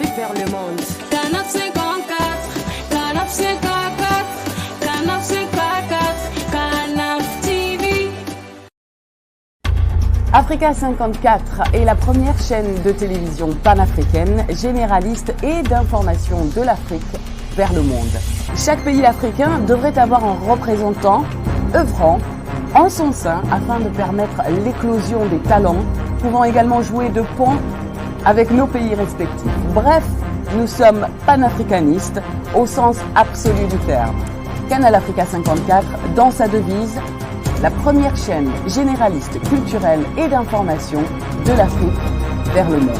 l'Afrique vers le monde. Canap 54, Canap 54, Canap 54, Canap TV. Africa 54 est la première chaîne de télévision panafricaine, généraliste et d'information de l'Afrique vers le monde. Chaque pays africain devrait avoir un représentant œuvrant en son sein afin de permettre l'éclosion des talents, pouvant également jouer de pont avec nos pays respectifs. Bref, nous sommes panafricanistes au sens absolu du terme. Canal Africa 54, dans sa devise, la première chaîne généraliste, culturelle et d'information de l'Afrique vers le monde.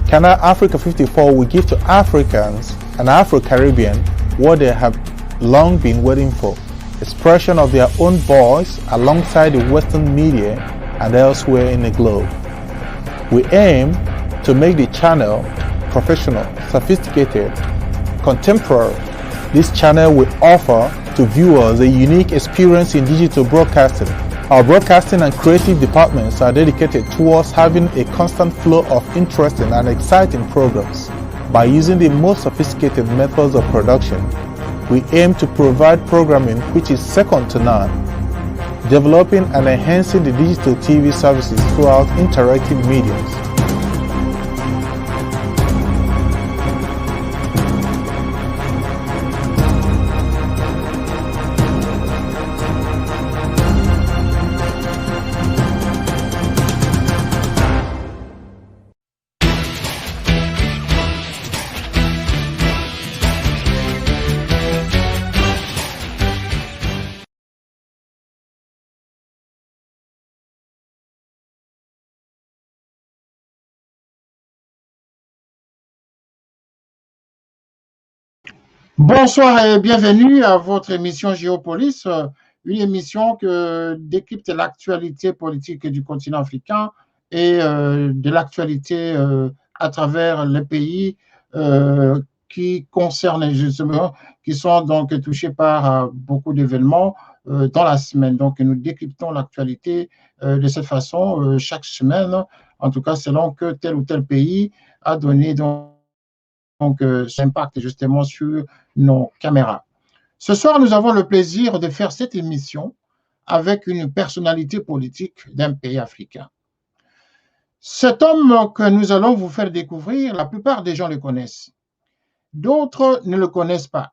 Canal Africa 54 will give to Africans and Afro-Caribbean what they have long been waiting for, expression of their own voice alongside the Western media and elsewhere in the globe. We aim to make the channel professional, sophisticated, contemporary. This channel will offer to viewers a unique experience in digital broadcasting. Our broadcasting and creative departments are dedicated towards having a constant flow of interesting and exciting programs. By using the most sophisticated methods of production, we aim to provide programming which is second to none, developing and enhancing the digital TV services throughout interactive mediums. Bonsoir et bienvenue à votre émission Géopolis, une émission qui décrypte l'actualité politique du continent africain et de l'actualité à travers les pays qui concernent justement, qui sont donc touchés par beaucoup d'événements dans la semaine. Donc nous décryptons l'actualité de cette façon chaque semaine, en tout cas selon que tel ou tel pays a donné donc son impact justement sur nos caméras. Ce soir, nous avons le plaisir de faire cette émission avec une personnalité politique d'un pays africain. Cet homme que nous allons vous faire découvrir, la plupart des gens le connaissent. D'autres ne le connaissent pas.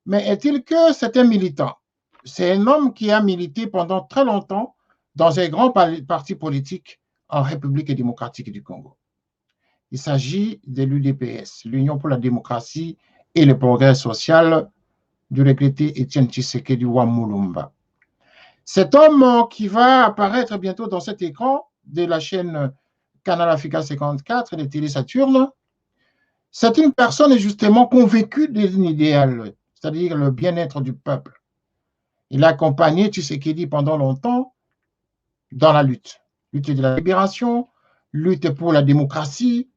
Mais est-il que c'est un militant? C'est un homme qui a milité pendant très longtemps dans un grand parti politique en République démocratique du Congo. Il s'agit de l'UDPS, l'Union pour la démocratie et le progrès social du regretté Étienne Tshisekedi Wamulumba. Cet homme qui va apparaître bientôt dans cet écran de la chaîne Canal Africa 54 et de Télé Saturne, c'est une personne justement convaincue d'un idéal, c'est-à-dire le bien-être du peuple. Il a accompagné Tshisekedi pendant longtemps dans la lutte de la libération, lutte pour la démocratie,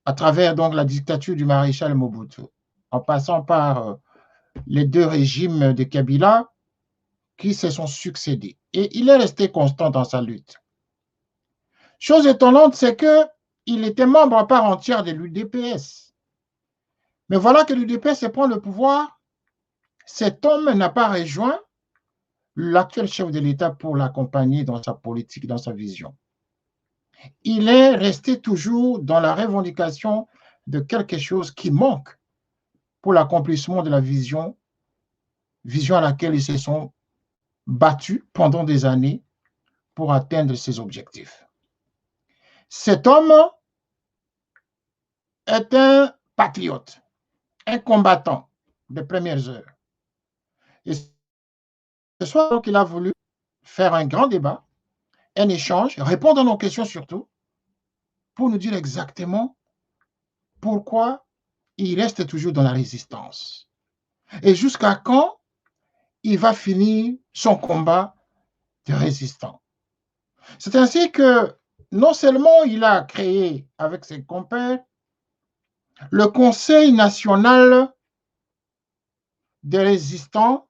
à travers donc la dictature du maréchal Mobutu, en passant par les deux régimes de Kabila qui se sont succédés. Et il est resté constant dans sa lutte. Chose étonnante, c'est qu'il était membre à part entière de l'UDPS. Mais voilà que l'UDPS prend le pouvoir. Cet homme n'a pas rejoint l'actuel chef de l'État pour l'accompagner dans sa politique, dans sa vision. Il est resté toujours dans la revendication de quelque chose qui manque pour l'accomplissement de la vision à laquelle ils se sont battus pendant des années pour atteindre ces objectifs. Cet homme est un patriote, un combattant des premières heures. Et ce soir, donc, il a voulu faire un grand débat, un échange, répondre à nos questions surtout, pour nous dire exactement pourquoi il reste toujours dans la résistance. Et jusqu'à quand il va finir son combat de résistant. C'est ainsi que non seulement il a créé avec ses compères le Conseil national des résistants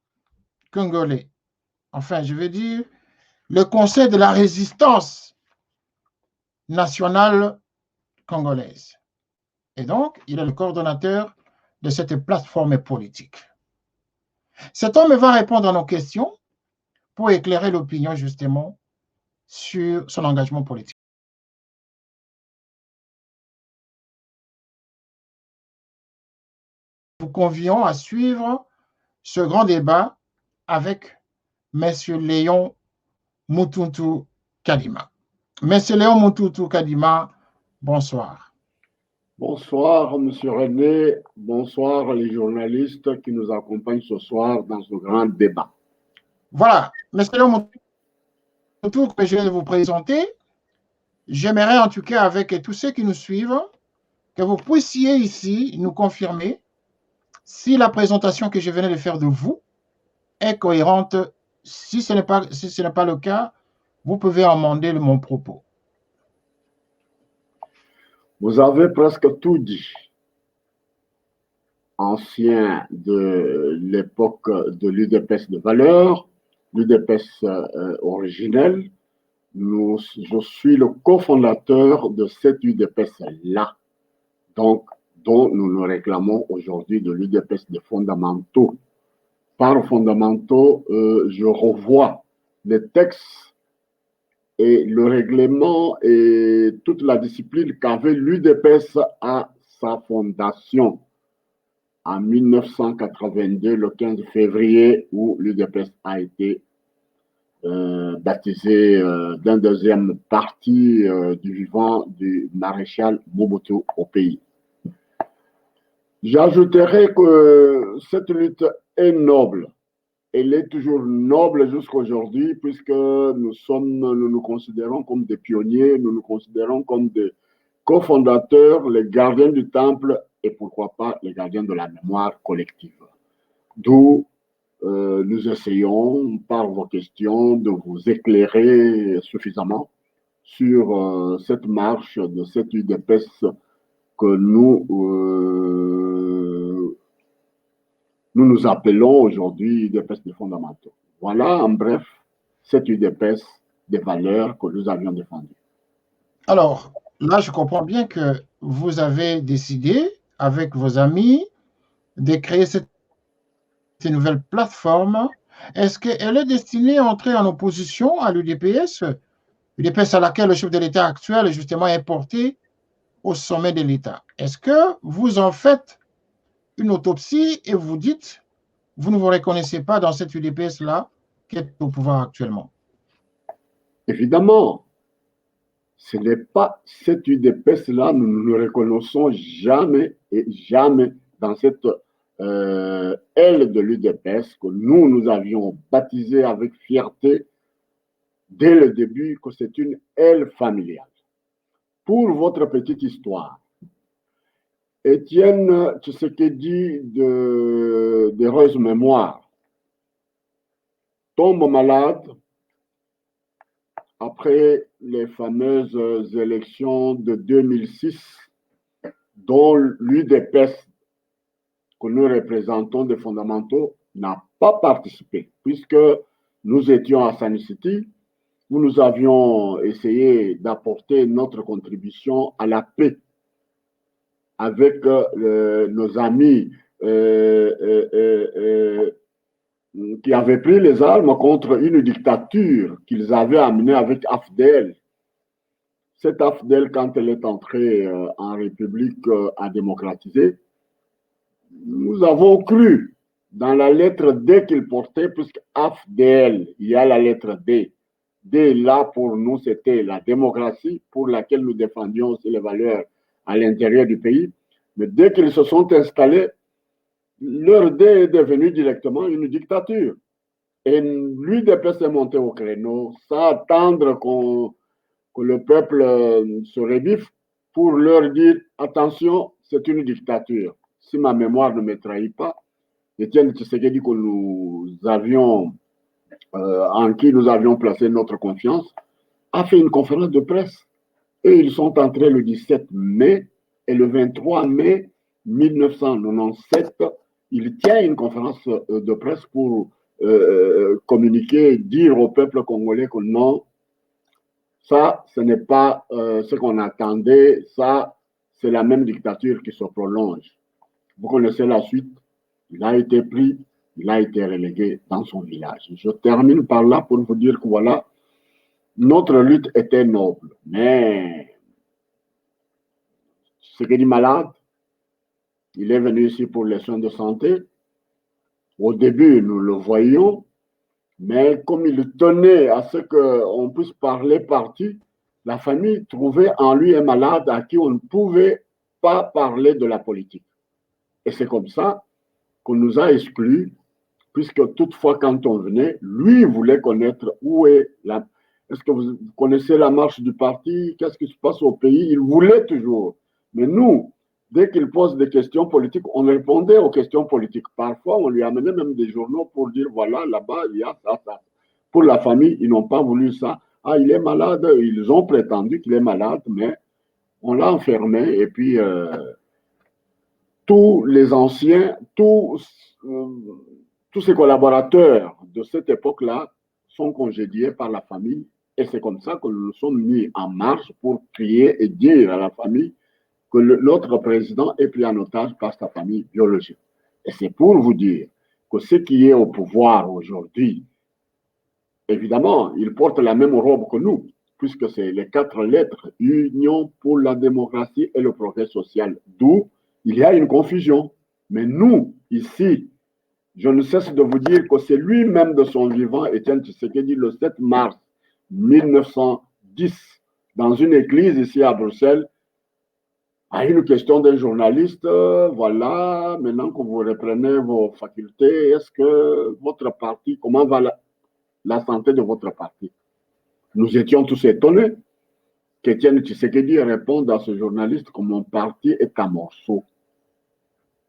congolais, enfin, je veux dire, le Conseil de la résistance nationale congolaise. Et donc, il est le coordonnateur de cette plateforme politique. Cet homme va répondre à nos questions pour éclairer l'opinion, justement, sur son engagement politique. Nous convions à suivre ce grand débat avec M. Léon Mutuntu Kadima. M. Léon Mutuntu Kadima, bonsoir. Bonsoir, M. René. Bonsoir, les journalistes qui nous accompagnent ce soir dans ce grand débat. Voilà, M. Léon Mutuntu, que je vais vous présenter, j'aimerais en tout cas avec tous ceux qui nous suivent que vous puissiez ici nous confirmer si la présentation que je venais de faire de vous est cohérente. Si ce n'est pas le cas, vous pouvez amender mon propos. Vous avez presque tout dit. Ancien de l'époque de l'UDPS de valeur, l'UDPS originelle, je suis le cofondateur de cette UDPS-là, donc dont nous nous réclamons aujourd'hui de l'UDPS des fondamentaux. Par fondamentaux, je revois les textes et le règlement et toute la discipline qu'avait l'UDPS à sa fondation en 1982, le 15 février, où l'UDPS a été baptisé d'un deuxième parti du vivant du maréchal Mobutu au pays. J'ajouterai que cette lutte est noble. Elle est toujours noble jusqu'à aujourd'hui, puisque nous nous considérons comme des pionniers, nous nous considérons comme des cofondateurs, les gardiens du temple et pourquoi pas les gardiens de la mémoire collective. D'où nous essayons, par vos questions, de vous éclairer suffisamment sur cette marche de cette UDPS que nous appelons aujourd'hui UDPS des fondamentaux. Voilà, en bref, cette UDPS des valeurs que nous avions défendues. Alors, là, je comprends bien que vous avez décidé, avec vos amis, de créer cette nouvelle plateforme. Est-ce qu'elle est destinée à entrer en opposition à l'UDPS, l'UDPS à laquelle le chef de l'État actuel, justement, est porté au sommet de l'État? Est-ce que vous en faites une autopsie et vous dites, vous ne vous reconnaissez pas dans cette UDPS-là qui est au pouvoir actuellement? Évidemment, ce n'est pas cette UDPS-là, nous ne nous reconnaissons jamais et jamais dans cette aile de l'UDPS que nous avions baptisée avec fierté dès le début que c'est une aile familiale. Pour votre petite histoire, Étienne Tshisekedi d'heureuse mémoire tombe malade après les fameuses élections de 2006 dont l'UDPS que nous représentons des fondamentaux n'a pas participé puisque nous étions à Sun City où nous avions essayé d'apporter notre contribution à la paix avec nos amis qui avaient pris les armes contre une dictature qu'ils avaient amenée avec AFDL. Cette AFDL, quand elle est entrée en République à démocratiser, nous avons cru dans la lettre D qu'il portait, puisque AFDL, il y a la lettre D. D, là, pour nous, c'était la démocratie pour laquelle nous défendions aussi les valeurs à l'intérieur du pays. Mais dès qu'ils se sont installés, leur D est devenu directement une dictature. Et l'UDPS est monté au créneau sans attendre que le peuple se rebiffe pour leur dire attention, c'est une dictature. Si ma mémoire ne me trahit pas, Étienne Tshisekedi que nous avions, en qui nous avions placé notre confiance, a fait une conférence de presse. Et ils sont entrés le 17 mai et le 23 mai 1997, il tient une conférence de presse pour communiquer, dire au peuple congolais que non, ça, ce n'est pas ce qu'on attendait, ça, c'est la même dictature qui se prolonge. Vous connaissez la suite, il a été pris, il a été relégué dans son village. Je termine par là pour vous dire que voilà, notre lutte était noble, mais ce qui est malade, il est venu ici pour les soins de santé. Au début, nous le voyions, mais comme il tenait à ce qu'on puisse parler parti, la famille trouvait en lui un malade à qui on ne pouvait pas parler de la politique. Et c'est comme ça qu'on nous a exclus, puisque toutefois, quand on venait, lui voulait connaître où est la... Est-ce que vous connaissez la marche du parti? Qu'est-ce qui se passe au pays? Il voulait toujours. Mais nous, dès qu'il pose des questions politiques, on répondait aux questions politiques. Parfois, on lui amenait même des journaux pour dire, voilà, là-bas, il y a ça, ça. Pour la famille, ils n'ont pas voulu ça. Ah, il est malade. Ils ont prétendu qu'il est malade, mais on l'a enfermé. Et puis, tous les anciens, tous ses collaborateurs de cette époque-là sont congédiés par la famille. Et c'est comme ça que nous nous sommes mis en marche pour crier et dire à la famille que l'autre président est pris en otage par sa famille biologique. Et c'est pour vous dire que ce qui est au pouvoir aujourd'hui, évidemment, il porte la même robe que nous, puisque c'est les 4 lettres, Union pour la démocratie et le progrès social, d'où il y a une confusion. Mais nous, ici, je ne cesse de vous dire que c'est lui-même de son vivant, Étienne Tshisekedi, le 7 mars 1910, dans une église ici à Bruxelles, à une question d'un journaliste, voilà, maintenant que vous reprenez vos facultés, est-ce que votre parti, comment va la santé de votre parti? Nous étions tous étonnés qu'Étienne Tshisekedi réponde à ce journaliste que mon parti est un morceau.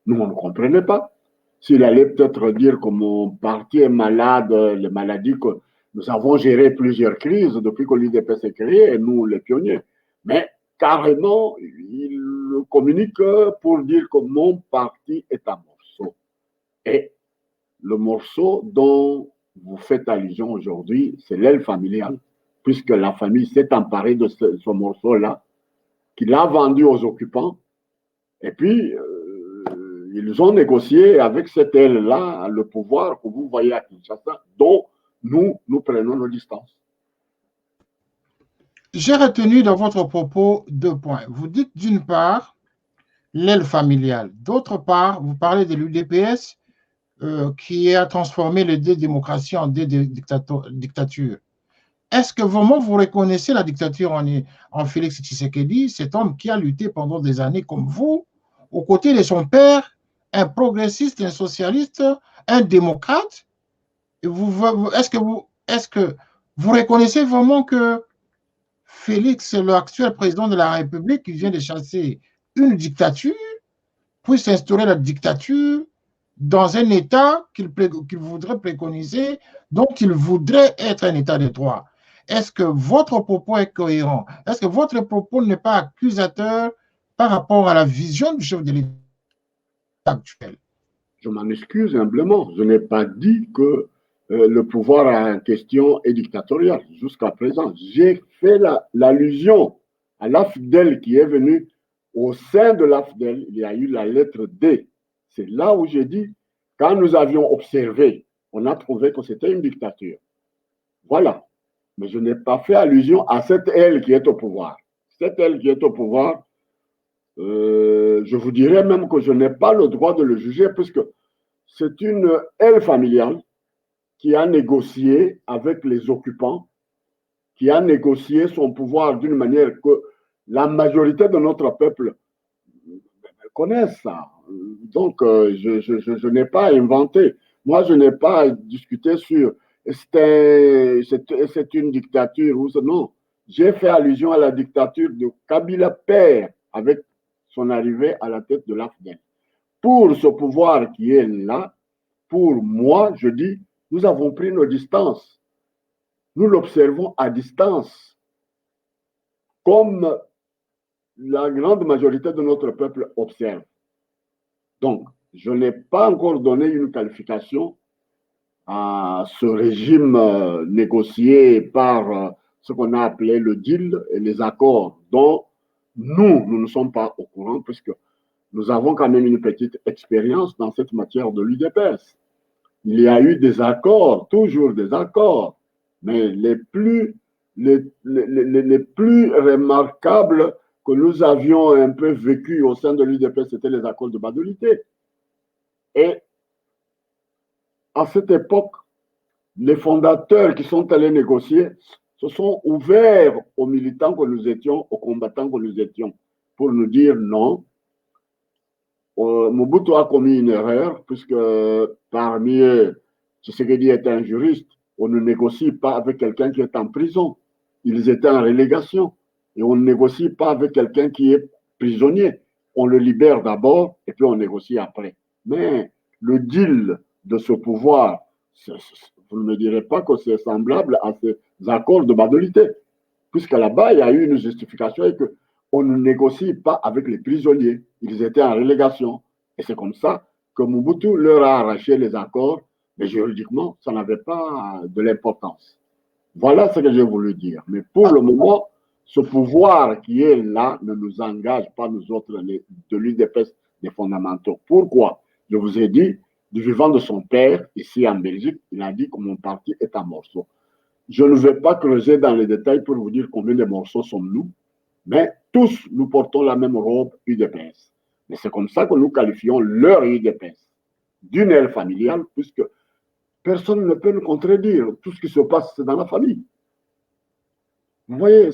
Nous, on ne comprenait pas. S'il allait peut-être dire que mon parti est malade, les maladies que nous avons géré plusieurs crises depuis que l'UDP s'est créé, et nous, les pionniers. Mais carrément, il communique pour dire que mon parti est un morceau. Et le morceau dont vous faites allusion aujourd'hui, c'est l'aile familiale, puisque la famille s'est emparée de ce morceau-là, qu'il a vendu aux occupants, et puis ils ont négocié avec cette aile-là le pouvoir que vous voyez à Kinshasa, dont nous prenons nos distances. J'ai retenu dans votre propos 2 points. Vous dites d'une part l'aile familiale, d'autre part, vous parlez de l'UDPS qui a transformé les 2 démocraties en 2 dictatures. Est-ce que vraiment vous reconnaissez la dictature en Félix Tshisekedi, cet homme qui a lutté pendant des années comme vous, aux côtés de son père, un progressiste, un socialiste, un démocrate? Est-ce que vous reconnaissez vraiment que Félix, l'actuel président de la République, qui vient de chasser une dictature, puisse instaurer la dictature dans un État qu'il voudrait préconiser, dont il voudrait être un État de droit? Est-ce que votre propos est cohérent? Est-ce que votre propos n'est pas accusateur par rapport à la vision du chef de l'État actuel? Je m'en excuse humblement. Je n'ai pas dit que le pouvoir en question est dictatorial jusqu'à présent. J'ai fait l'allusion à l'AFDEL qui est venu au sein de l'AFDEL. Il y a eu la lettre D. C'est là où j'ai dit, quand nous avions observé, on a trouvé que c'était une dictature. Voilà. Mais je n'ai pas fait allusion à cette aile qui est au pouvoir. Cette aile qui est au pouvoir, je vous dirais même que je n'ai pas le droit de le juger puisque c'est une aile familiale qui a négocié avec les occupants, qui a négocié son pouvoir d'une manière que la majorité de notre peuple connaît ça. Donc, je n'ai pas inventé. Moi, je n'ai pas discuté sur c'est une dictature ou non. J'ai fait allusion à la dictature de Kabila père avec son arrivée à la tête de l'AFDEL. Pour ce pouvoir qui est là, pour moi, je dis, nous avons pris nos distances. Nous l'observons à distance, comme la grande majorité de notre peuple observe. Donc, je n'ai pas encore donné une qualification à ce régime négocié par ce qu'on a appelé le deal et les accords dont nous ne sommes pas au courant puisque nous avons quand même une petite expérience dans cette matière de l'UDPS. Il y a eu des accords, toujours des accords, mais les plus remarquables que nous avions un peu vécu au sein de l'UDPS, c'était les accords de Badolité. Et à cette époque, les fondateurs qui sont allés négocier se sont ouverts aux militants que nous étions, aux combattants que nous étions, pour nous dire non. Mobutu a commis une erreur, puisque parmi eux, Tshisekedi était un juriste. On ne négocie pas avec quelqu'un qui est en prison. Ils étaient en relégation. Et on ne négocie pas avec quelqu'un qui est prisonnier. On le libère d'abord et puis on négocie après. Mais le deal de ce pouvoir, vous ne me direz pas que c'est semblable à ces accords de Badolité. Puisque là-bas, il y a eu une justification et que on ne négocie pas avec les prisonniers. Ils étaient en relégation. Et c'est comme ça que Mobutu leur a arraché les accords, mais juridiquement, ça n'avait pas de l'importance. Voilà ce que j'ai voulu dire. Mais pour le moment, ce pouvoir qui est là ne nous engage pas, nous autres, de l'UDPS des fondamentaux. Pourquoi? Je vous ai dit, du vivant de son père, ici en Belgique, il a dit que mon parti est en morceaux. Je ne vais pas creuser dans les détails pour vous dire combien de morceaux sommes-nous, mais tous, nous portons la même robe UDPS. Mais c'est comme ça que nous qualifions leur UDPS d'une aile familiale, puisque personne ne peut nous contredire. Tout ce qui se passe, c'est dans la famille. Vous voyez,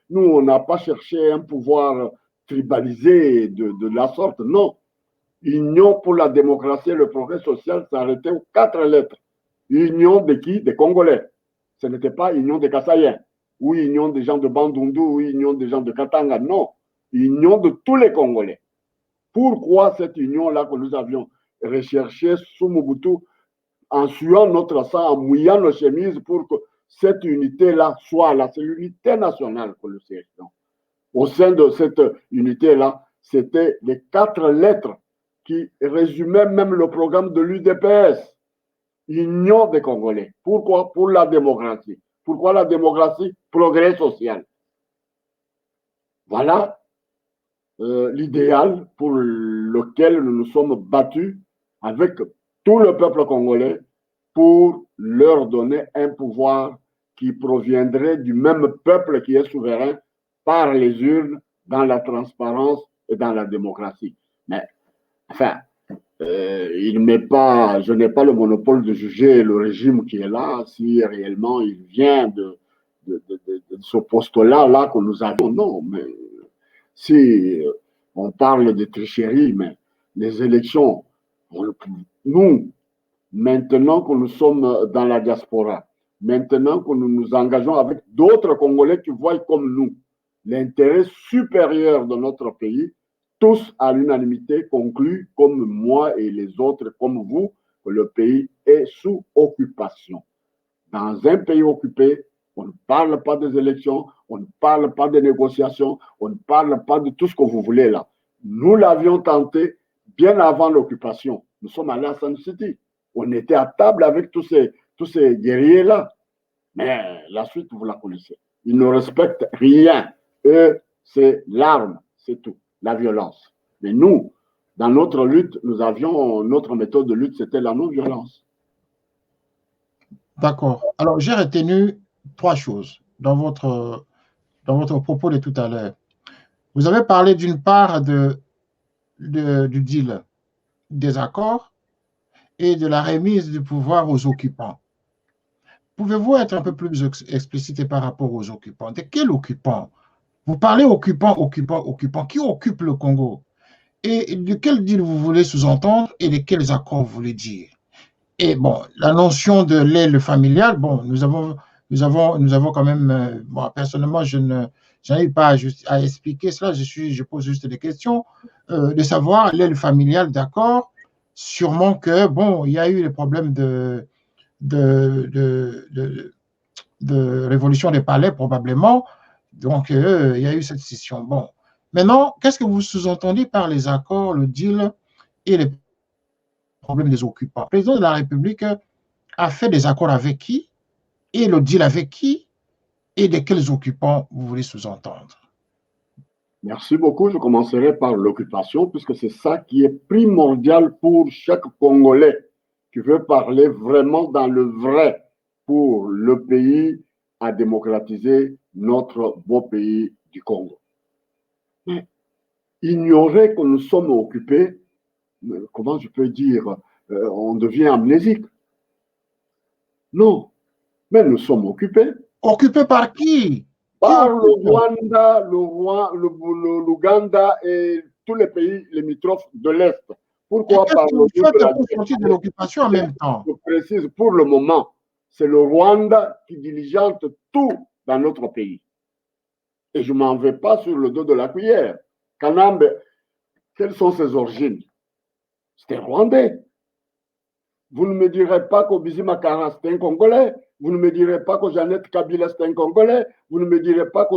nous, on n'a pas cherché un pouvoir tribalisé de la sorte. Non. Union pour la démocratie et le progrès social s'arrêtait aux 4 lettres. Union de qui? Des Congolais. Ce n'était pas union des Kassaïens, ou union des gens de Bandundu, ou union des gens de Katanga. Non. Union de tous les Congolais. Pourquoi cette union-là que nous avions recherchée sous Mobutu, en suant notre sang, en mouillant nos chemises pour que cette unité-là soit là? C'est l'unité nationale que nous cherchons. Au sein de cette unité-là, c'était les 4 lettres qui résumaient même le programme de l'UDPS. Union des Congolais. Pourquoi? Pour la démocratie. Pourquoi la démocratie? Progrès social. Voilà l'idéal pour lequel nous nous sommes battus avec tout le peuple congolais pour leur donner un pouvoir qui proviendrait du même peuple qui est souverain par les urnes, dans la transparence et dans la démocratie. Mais, enfin, je n'ai pas le monopole de juger le régime qui est là, si réellement il vient de ce poste-là là, que nous avons. Non, mais si on parle de tricherie, mais les élections, nous, maintenant que nous sommes dans la diaspora, maintenant que nous nous engageons avec d'autres Congolais qui voient comme nous l'intérêt supérieur de notre pays, tous à l'unanimité concluent, comme moi et les autres, comme vous, que le pays est sous occupation. Dans un pays occupé, on ne parle pas des élections, on ne parle pas des négociations, on ne parle pas de tout ce que vous voulez là. Nous l'avions tenté bien avant l'occupation. Nous sommes allés à Sun City. On était à table avec tous ces guerriers-là. Mais la suite, vous la connaissez. Ils ne respectent rien. Eux, c'est l'arme, c'est tout, la violence. Mais nous, dans notre lutte, nous avions notre méthode de lutte, c'était la non-violence. D'accord. Alors, j'ai retenu 3 choses dans votre propos de tout à l'heure. Vous avez parlé d'une part du deal, des accords et de la remise du pouvoir aux occupants. Pouvez-vous être un peu plus explicite par rapport aux occupants? De quels occupants? Vous parlez occupants. Qui occupe le Congo? Et de quel deal vous voulez sous-entendre et de quels accords vous voulez dire? Et bon, la notion de l'aile familiale, bon, nous avons quand même, bon, personnellement, je n'arrive pas à expliquer cela, je pose juste des questions, de savoir l'aile familiale, d'accord, sûrement que, bon, il y a eu les problèmes de révolution des palais, probablement, donc il y a eu cette scission. Bon, maintenant, qu'est-ce que vous sous-entendez par les accords, le deal et les problèmes des occupants? Le président de la République a fait des accords avec qui, et le deal avec qui, et de quels occupants vous voulez sous-entendre? Merci beaucoup. Je commencerai par l'occupation, puisque c'est ça qui est primordial pour chaque Congolais qui veut parler vraiment dans le vrai pour le pays à démocratiser notre beau pays du Congo. Mais ignorer que nous sommes occupés, comment je peux dire, on devient amnésique. Non, mais nous sommes occupés. Occupés par qui? Par le Rwanda, l'Ouganda et tous les pays limitrophes de l'Est. Pourquoi parlons pour sortir de l'occupation en même temps? Je précise, pour le moment, c'est le Rwanda qui diligente tout dans notre pays. Et je ne m'en vais pas sur le dos de la cuillère. Kanambe, quelles sont ses origines? C'était rwandais. Vous ne me direz pas qu'Obizi Makara, c'est un Congolais. Vous ne me direz pas que Jeannette Kabila, c'est un Congolais. Vous ne me direz pas que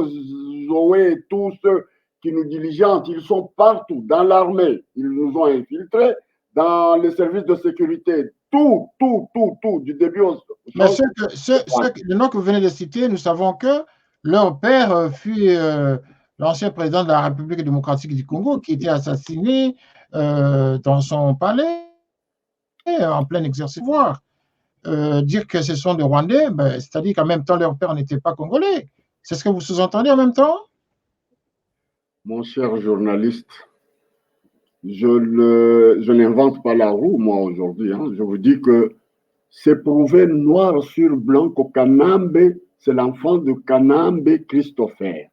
Zoé et tous ceux qui nous diligentent, ils sont partout, dans l'armée. Ils nous ont infiltrés, dans les services de sécurité. Tout, du début au... Mais les noms que vous venez de citer, nous savons que leur père fut l'ancien président de la République démocratique du Congo qui était assassiné dans son palais en plein exercice de pouvoir. Dire que ce sont des Rwandais, ben, c'est-à-dire qu'en même temps, leur père n'était pas congolais. C'est ce que vous sous-entendez en même temps? Mon cher journaliste, je n'invente pas la roue, moi, aujourd'hui. Hein. Je vous dis que c'est prouvé noir sur blanc que Kanambe, c'est l'enfant de Kanambe Christopher.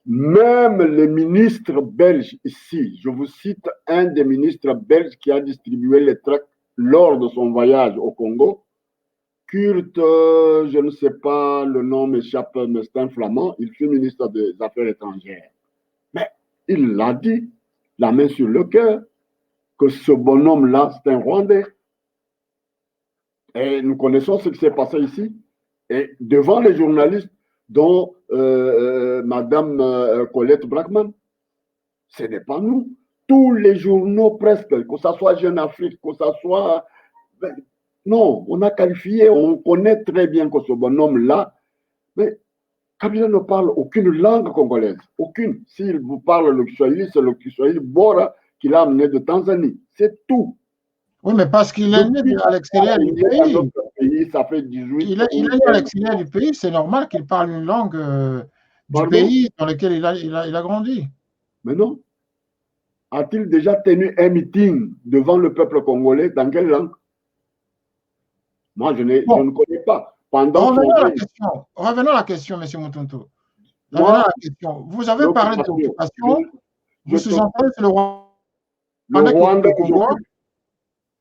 Même les ministres belges ici, je vous cite un des ministres belges qui a distribué les tracts lors de son voyage au Congo, Kurt, je ne sais pas, le nom m'échappe, mais c'est un flamand, il fut ministre des Affaires étrangères. Mais il l'a dit, la main sur le cœur, que ce bonhomme-là, c'est un Rwandais. Et nous connaissons ce qui s'est passé ici. Et devant les journalistes, dont Madame Colette Brackman, ce n'est pas nous. Tous les journaux presque, que ce soit Jeune Afrique, que ce soit... Ben, non, on a qualifié, on connaît très bien que ce bonhomme-là, mais Kabila ne parle aucune langue congolaise, aucune. S'il vous parle le Kiswahili, c'est le Kiswahili Bora qu'il a amené de Tanzanie, c'est tout. Oui, mais parce qu'il est né à l'extérieur du pays. Ça fait 18 il est né à l'extérieur du pays, c'est normal qu'il parle une langue du pays dans lequel il a grandi. Mais non. A-t-il déjà tenu un meeting devant le peuple congolais? Dans quelle langue? Moi, je ne connais pas. Revenons à la question, M. Mutuntu. Revenons à la question. Vous avez parlé de l'occupation. Vous sous-entendez que le Rwanda qui est Congo.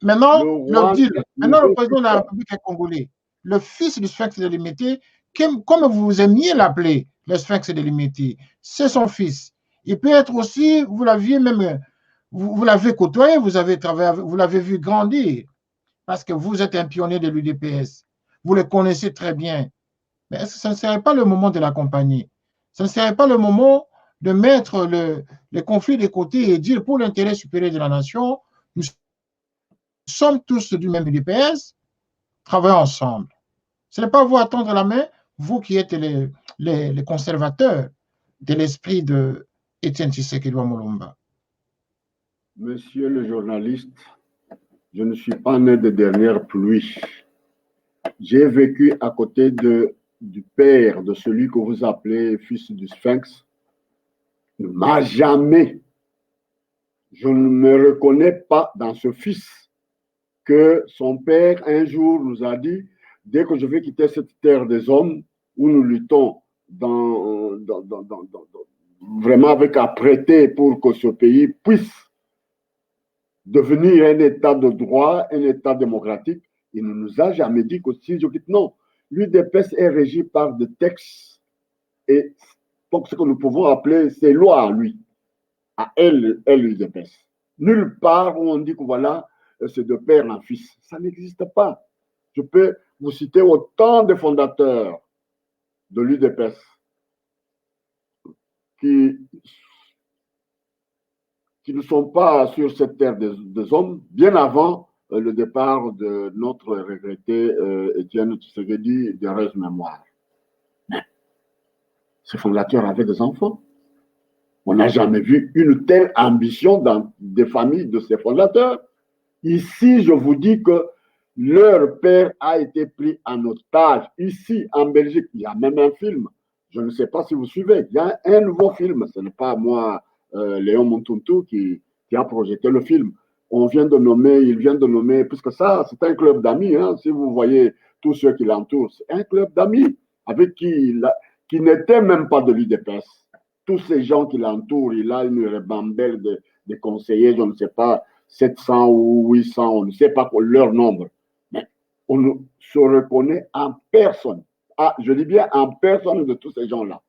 Maintenant, le président de la République est congolais. Le fils du Sphinx délimité, comme vous aimiez l'appeler, le Sphinx délimité, c'est son fils. Il peut être aussi, vous l'aviez même, vous l'avez côtoyé, vous avez travaillé, vous l'avez vu grandir, parce que vous êtes un pionnier de l'UDPS. Vous le connaissez très bien. Mais est-ce que ce ne serait pas le moment de l'accompagner? Ce ne serait pas le moment de mettre les conflits de côté et dire pour l'intérêt supérieur de la nation, nous sommes tous du même UDPS, travaillons ensemble. Ce n'est pas vous à tendre la main, vous qui êtes les conservateurs de l'esprit de Étienne Tshisekedi Mulumba. Monsieur le journaliste, je ne suis pas né de dernière pluie. J'ai vécu à côté du père de celui que vous appelez fils du Sphinx. Il ne m'a jamais, je ne me reconnais pas dans ce fils que son père un jour nous a dit, dès que je vais quitter cette terre des hommes où nous luttons vraiment avec apprêté pour que ce pays puisse devenir un état de droit, un état démocratique, il ne nous a jamais dit que si je quitte, non. L'UDPS est régi par des textes et donc ce que nous pouvons appeler ses lois à lui, à elle l'UDPS. Nulle part où on dit que voilà, c'est de père en fils. Ça n'existe pas. Je peux vous citer autant de fondateurs de l'UDPS qui ne sont pas sur cette terre des hommes bien avant le départ de notre regretté Étienne Tshisekedi de heureuse mémoire. Mais ce fondateur avait des enfants. On n'a jamais vu une telle ambition dans des familles de ces fondateurs. Ici, je vous dis que leur père a été pris en otage. Ici, en Belgique, il y a même un film. Je ne sais pas si vous suivez. Il y a un nouveau film. Ce n'est pas moi, Léon Montuntu, qui a projeté le film. Il vient de nommer, puisque ça, c'est un club d'amis. Hein, si vous voyez tous ceux qui l'entourent, c'est un club d'amis avec qui n'était même pas de l'UDPS. Tous ces gens qui l'entourent, il a une ribambelle de conseillers, je ne sais pas, 700 ou 800, on ne sait pas leur nombre. Mais on se reconnaît en personne. Ah, je dis bien en personne de tous ces gens-là.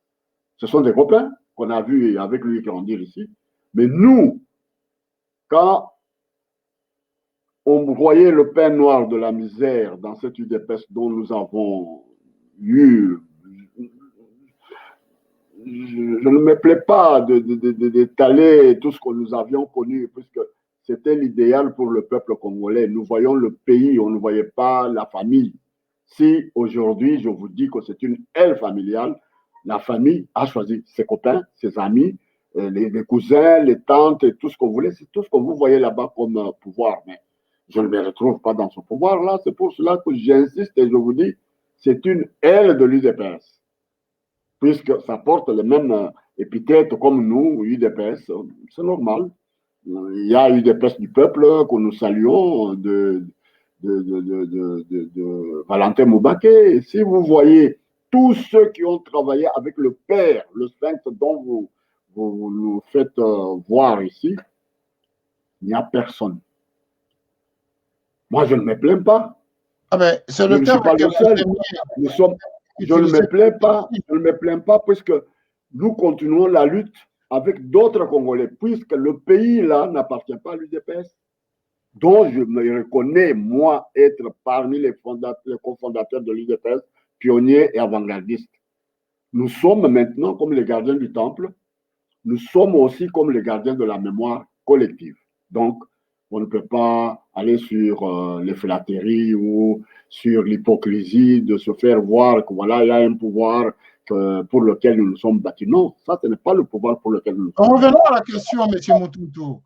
Ce sont des copains qu'on a vus avec lui grandir ici. Mais nous, quand on voyait le pain noir de la misère dans cette UDPS dont nous avons eu, je ne me plais pas d'étaler tout ce que nous avions connu, puisque c'était l'idéal pour le peuple congolais. Nous voyons le pays, on ne voyait pas la famille. Si aujourd'hui, je vous dis que c'est une aile familiale, la famille a choisi ses copains, ses amis, les cousins, les tantes, tout ce que vous voulez, c'est tout ce que vous voyez là-bas comme pouvoir. Mais je ne me retrouve pas dans ce pouvoir-là. C'est pour cela que j'insiste et je vous dis, c'est une aile de l'UDPS. Puisque ça porte les mêmes épithètes comme nous, UDPS, c'est normal. Il y a UDPS du peuple que nous saluons, de Valentin Moubaké. Et si vous voyez tous ceux qui ont travaillé avec le père, le sphinx dont vous nous faites voir ici, il n'y a personne. Moi, je ne me plains pas. Ah ben, c'est le je ne suis pas le seul. Je ne me plains pas puisque nous continuons la lutte avec d'autres Congolais, puisque le pays là n'appartient pas à l'UDPS, dont je me reconnais, moi, être parmi les cofondateurs de l'UDPS, pionniers et avant-gardistes. Nous sommes maintenant comme les gardiens du temple, nous sommes aussi comme les gardiens de la mémoire collective. Donc, on ne peut pas aller sur les flatteries ou sur l'hypocrisie de se faire voir que voilà, il y a un pouvoir pour lequel nous nous sommes battus. Non, ça, ce n'est pas le pouvoir pour lequel nous nous sommes battus. Revenons à la question, M. Moutountou.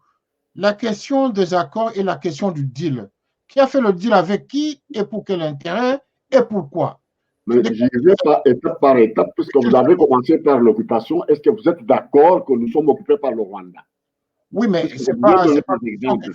La question des accords et la question du deal. Qui a fait le deal avec qui et pour quel intérêt et pourquoi? Mais j'y vais pas étape par étape, puisque vous avez commencé par l'occupation. Est-ce que vous êtes d'accord que nous sommes occupés par le Rwanda? Oui, mais c'est pas exemple.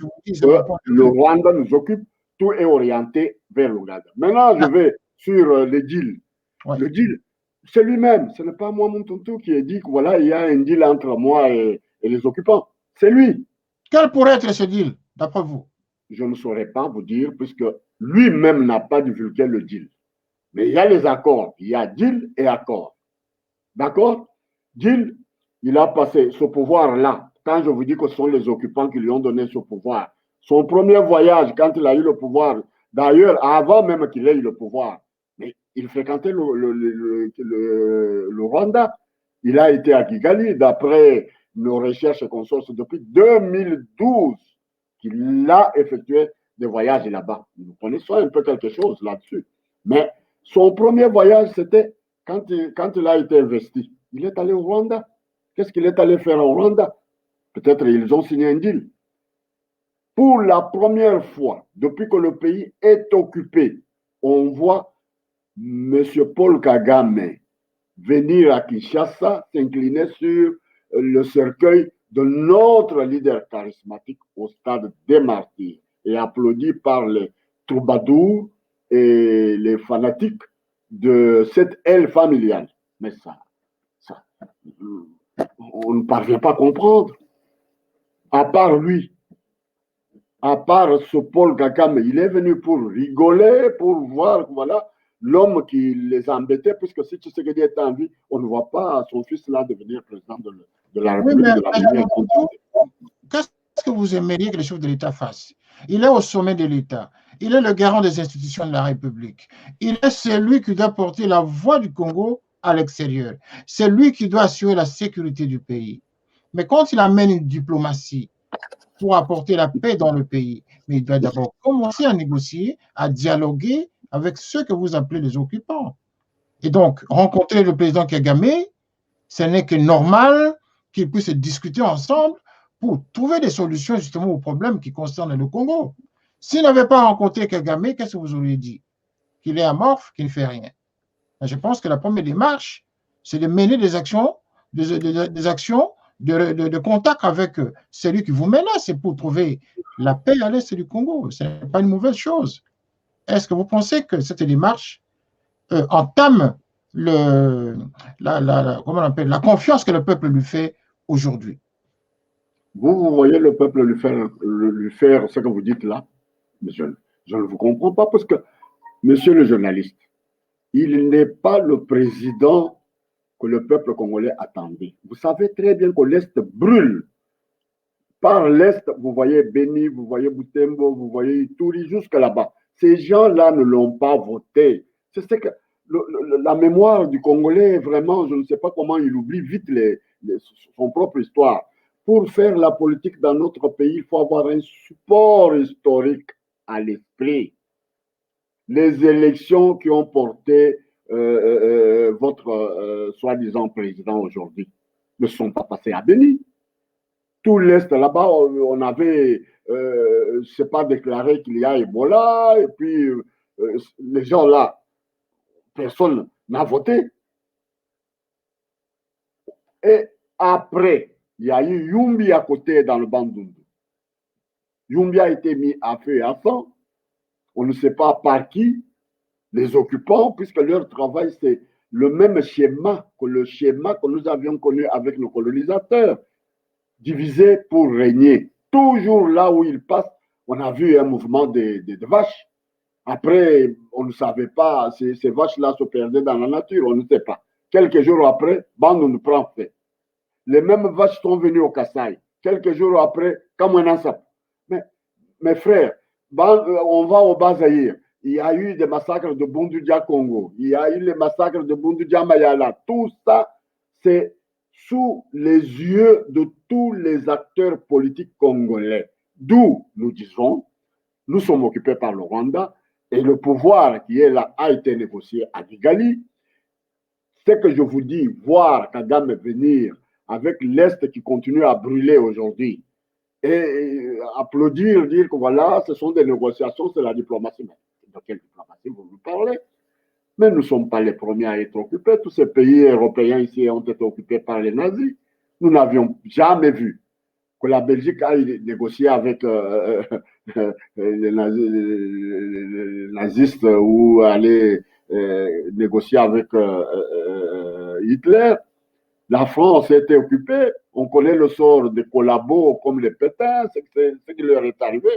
Le Rwanda nous occupe, tout est orienté vers l'Ouganda. Maintenant, je vais sur le deal. Ouais. Le deal, c'est lui-même. Ce n'est pas moi, mon tonton, qui a dit que voilà, il y a un deal entre moi et les occupants. C'est lui. Quel pourrait être ce deal, d'après vous? Je ne saurais pas vous dire, puisque lui-même n'a pas divulgué le deal. Mais il y a les accords. Il y a deal et accord. D'accord? Deal, il a passé ce pouvoir-là. Quand je vous dis que ce sont les occupants qui lui ont donné ce pouvoir, son premier voyage, quand il a eu le pouvoir, d'ailleurs, avant même qu'il ait eu le pouvoir, mais il fréquentait le Rwanda. Il a été à Kigali, d'après nos recherches et consorts, depuis 2012 qu'il a effectué des voyages là-bas. Nous connaissons un peu quelque chose là-dessus. Mais son premier voyage, c'était quand il a été investi. Il est allé au Rwanda. Qu'est-ce qu'il est allé faire au Rwanda? Peut-être ils ont signé un deal. Pour la première fois, depuis que le pays est occupé, on voit M. Paul Kagame venir à Kinshasa, s'incliner sur le cercueil de notre leader charismatique au stade des Martyrs et applaudi par les troubadours et les fanatiques de cette aile familiale. Mais ça, on ne parvient pas à comprendre. À part lui, à part ce Paul Kagame, il est venu pour rigoler, pour voir, voilà, l'homme qui les embêtait, puisque si Tshisekedi est en vie, on ne voit pas son fils là devenir président de la République de la Guinée. Qu'est-ce que vous aimeriez que le chef de l'État fasse? Il est au sommet de l'État. Il est le garant des institutions de la République. Il est celui qui doit porter la voix du Congo à l'extérieur. C'est lui qui doit assurer la sécurité du pays. Mais quand il amène une diplomatie pour apporter la paix dans le pays, mais il doit d'abord commencer à négocier, à dialoguer avec ceux que vous appelez les occupants. Et donc, rencontrer le président Kagame, ce n'est que normal qu'ils puissent discuter ensemble pour trouver des solutions justement aux problèmes qui concernent le Congo. S'il n'avait pas rencontré Kagame, qu'est-ce que vous auriez dit? Qu'il est amorphe, qu'il ne fait rien. Je pense que la première démarche, c'est de mener des actions, de contact avec celui qui vous menace, c'est pour trouver la paix à l'est du Congo. Ce n'est pas une mauvaise chose. Est-ce que vous pensez que cette démarche entame comment on appelle, la confiance que le peuple lui fait aujourd'hui? Vous voyez le peuple lui faire ce que vous dites là, mais je ne vous comprends pas parce que, monsieur le journaliste, il n'est pas le président que le peuple congolais attendait. Vous savez très bien que l'Est brûle. Par l'Est, vous voyez Beni, vous voyez Butembo, vous voyez Ituri, jusque là-bas. Ces gens-là ne l'ont pas voté. C'est ce que la mémoire du Congolais, vraiment, je ne sais pas comment il oublie vite son propre histoire. Pour faire la politique dans notre pays, il faut avoir un support historique à l'esprit. Les élections qui ont porté votre soi-disant président aujourd'hui ne sont pas passées à Beni. Tout l'Est là-bas, on avait, c'est pas déclaré qu'il y a Ebola, et puis les gens là, personne n'a voté. Et après, il y a eu Yumbi à côté dans le Bandundu. Yumbi a été mis à feu et à sang. On ne sait pas par qui, les occupants, puisque leur travail, c'est le même schéma que nous avions connu avec nos colonisateurs, divisé pour régner. Toujours là où ils passent, on a vu un mouvement de vaches. Après, on ne savait pas, ces vaches-là se perdaient dans la nature, on ne sait pas. Quelques jours après, Bandundu prend fait. Les mêmes vaches sont venues au Kasaï. Quelques jours après, Kamwenansap. Mais mes frères, on va au Bas-Zaïre. Il y a eu des massacres de Bundudia Congo. Il y a eu les massacres de Bundudia Mayala. Tout ça, c'est sous les yeux de tous les acteurs politiques congolais. D'où nous disons, nous sommes occupés par le Rwanda et le pouvoir qui est là a été négocié à Kigali. Ce que je vous dis, voir Kagame venir avec l'Est qui continue à brûler aujourd'hui et applaudir, dire que voilà, ce sont des négociations, c'est la diplomatie. Mais de quelle diplomatie vous parlez? Mais nous ne sommes pas les premiers à être occupés. Tous ces pays européens ici ont été occupés par les nazis. Nous n'avions jamais vu que la Belgique aille négocier avec les nazistes ou aller négocier avec Hitler. La France était occupée. On connaît le sort des collabos comme les Pétains, c'est ce qui leur est arrivé.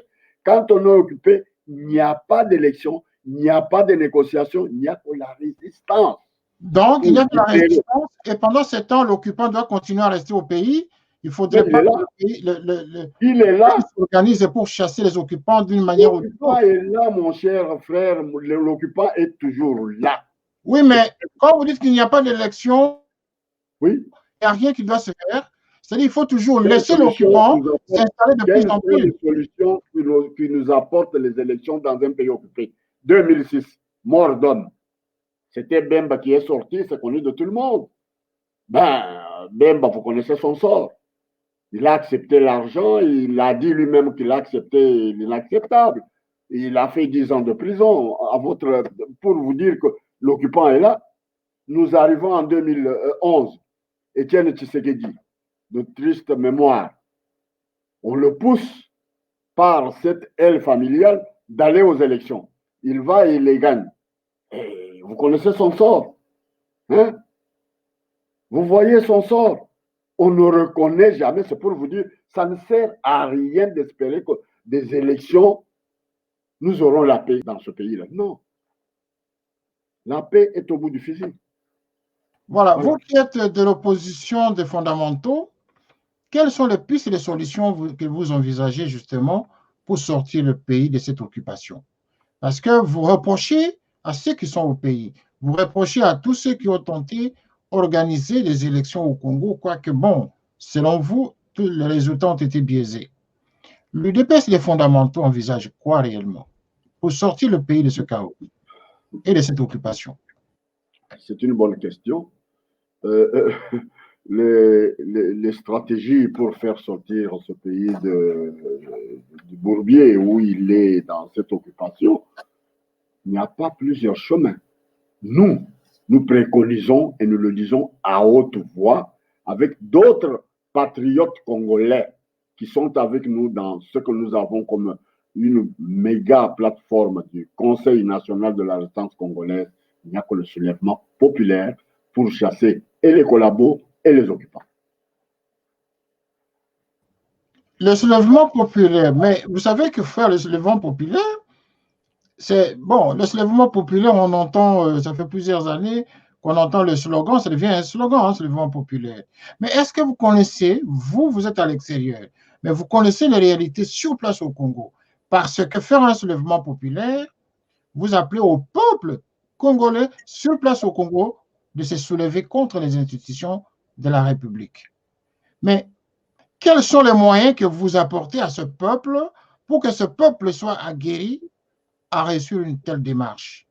Quand on est occupé, il n'y a pas d'élection, il n'y a pas de négociation, il n'y a que la résistance. Donc, il y a que la résistance, et pendant ce temps, l'occupant doit continuer à rester au pays. Il faudrait pas il est là. S'organise pour chasser les occupants d'une manière ou d'une autre. L'occupant est là, mon cher frère, l'occupant est toujours là. Oui, mais quand vous dites qu'il n'y a pas d'élection, oui, il n'y a rien qui doit se faire. C'est-à-dire qu'il faut toujours laisser l'occupant s'installer de plus en plus. Quelle solution qui nous apporte les élections dans un pays occupé? 2006, mort d'homme. C'était Bemba qui est sorti, c'est connu de tout le monde. Bemba, vous connaissez son sort. Il a accepté l'argent, il a dit lui-même qu'il a accepté l'inacceptable. Il a fait 10 ans de prison. Pour vous dire que l'occupant est là, nous arrivons en 2011. Étienne Tshisekedi, de triste mémoire, on le pousse par cette aile familiale d'aller aux élections. Il va et il les gagne. Et vous connaissez son sort. Hein? Vous voyez son sort. On ne reconnaît jamais, c'est pour vous dire, ça ne sert à rien d'espérer que des élections, nous aurons la paix dans ce pays-là. Non. La paix est au bout du fusil. Voilà, vous qui êtes de l'opposition des fondamentaux, quelles sont les pistes et les solutions que vous envisagez justement pour sortir le pays de cette occupation? Parce que vous reprochez à ceux qui sont au pays, vous reprochez à tous ceux qui ont tenté d'organiser des élections au Congo, quoique bon, selon vous, tous les résultats ont été biaisés. L'UDPS, les fondamentaux envisagent quoi réellement pour sortir le pays de ce chaos et de cette occupation? C'est une bonne question. Les stratégies pour faire sortir ce pays du bourbier où il est dans cette occupation, il n'y a pas plusieurs chemins. Nous préconisons et nous le disons à haute voix avec d'autres patriotes congolais qui sont avec nous dans ce que nous avons comme une méga plateforme du Conseil national de la résistance congolaise. Il n'y a que le soulèvement populaire pour chasser et les collabos et les occupants. Le soulèvement populaire, mais vous savez que faire le soulèvement populaire, c'est bon, le soulèvement populaire, on entend, ça fait plusieurs années qu'on entend le slogan, ça devient un slogan, hein, soulèvement populaire. Mais est-ce que vous connaissez, vous êtes à l'extérieur, mais vous connaissez les réalités sur place au Congo? Parce que faire un soulèvement populaire, vous appelez au peuple congolais sur place au Congo de se soulever contre les institutions de la République. Mais quels sont les moyens que vous apportez à ce peuple pour que ce peuple soit aguerri à réussir une telle démarche?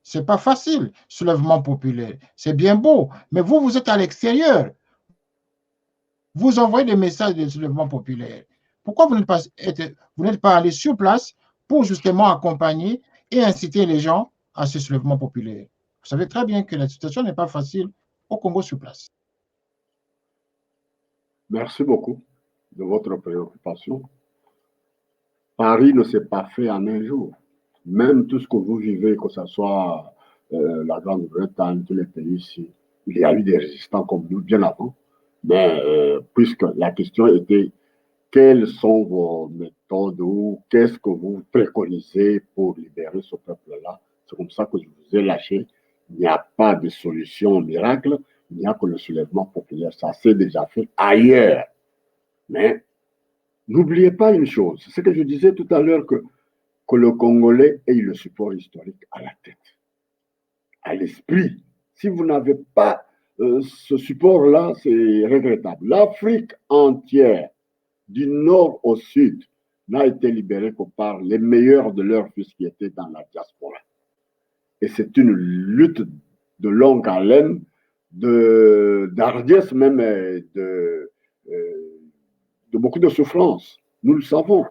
C'est pas facile, soulèvement populaire. C'est bien beau, mais vous êtes à l'extérieur. Vous envoyez des messages de soulèvement populaire. Pourquoi vous n'êtes pas allé sur place pour justement accompagner et inciter les gens à ce soulèvement populaire? Vous savez très bien que la situation n'est pas facile au Congo sur place. Merci beaucoup de votre préoccupation. Paris ne s'est pas fait en un jour. Même tout ce que vous vivez, que ce soit la Grande-Bretagne, tous les pays ici, il y a eu des résistants comme nous bien avant. Mais puisque la question était quelles sont vos méthodes ou qu'est-ce que vous préconisez pour libérer ce peuple-là, c'est comme ça que je vous ai lâché. Il n'y a pas de solution miracle, il n'y a que le soulèvement populaire. Ça s'est déjà fait ailleurs. Mais n'oubliez pas une chose, c'est ce que je disais tout à l'heure, que le Congolais ait le support historique à la tête, à l'esprit. Si vous n'avez pas ce support-là, c'est regrettable. L'Afrique entière, du nord au sud, n'a été libérée que par les meilleurs de leurs fils qui étaient dans la diaspora. Et c'est une lutte de longue haleine, d'hardiesse même, de beaucoup de souffrance. Nous le savons.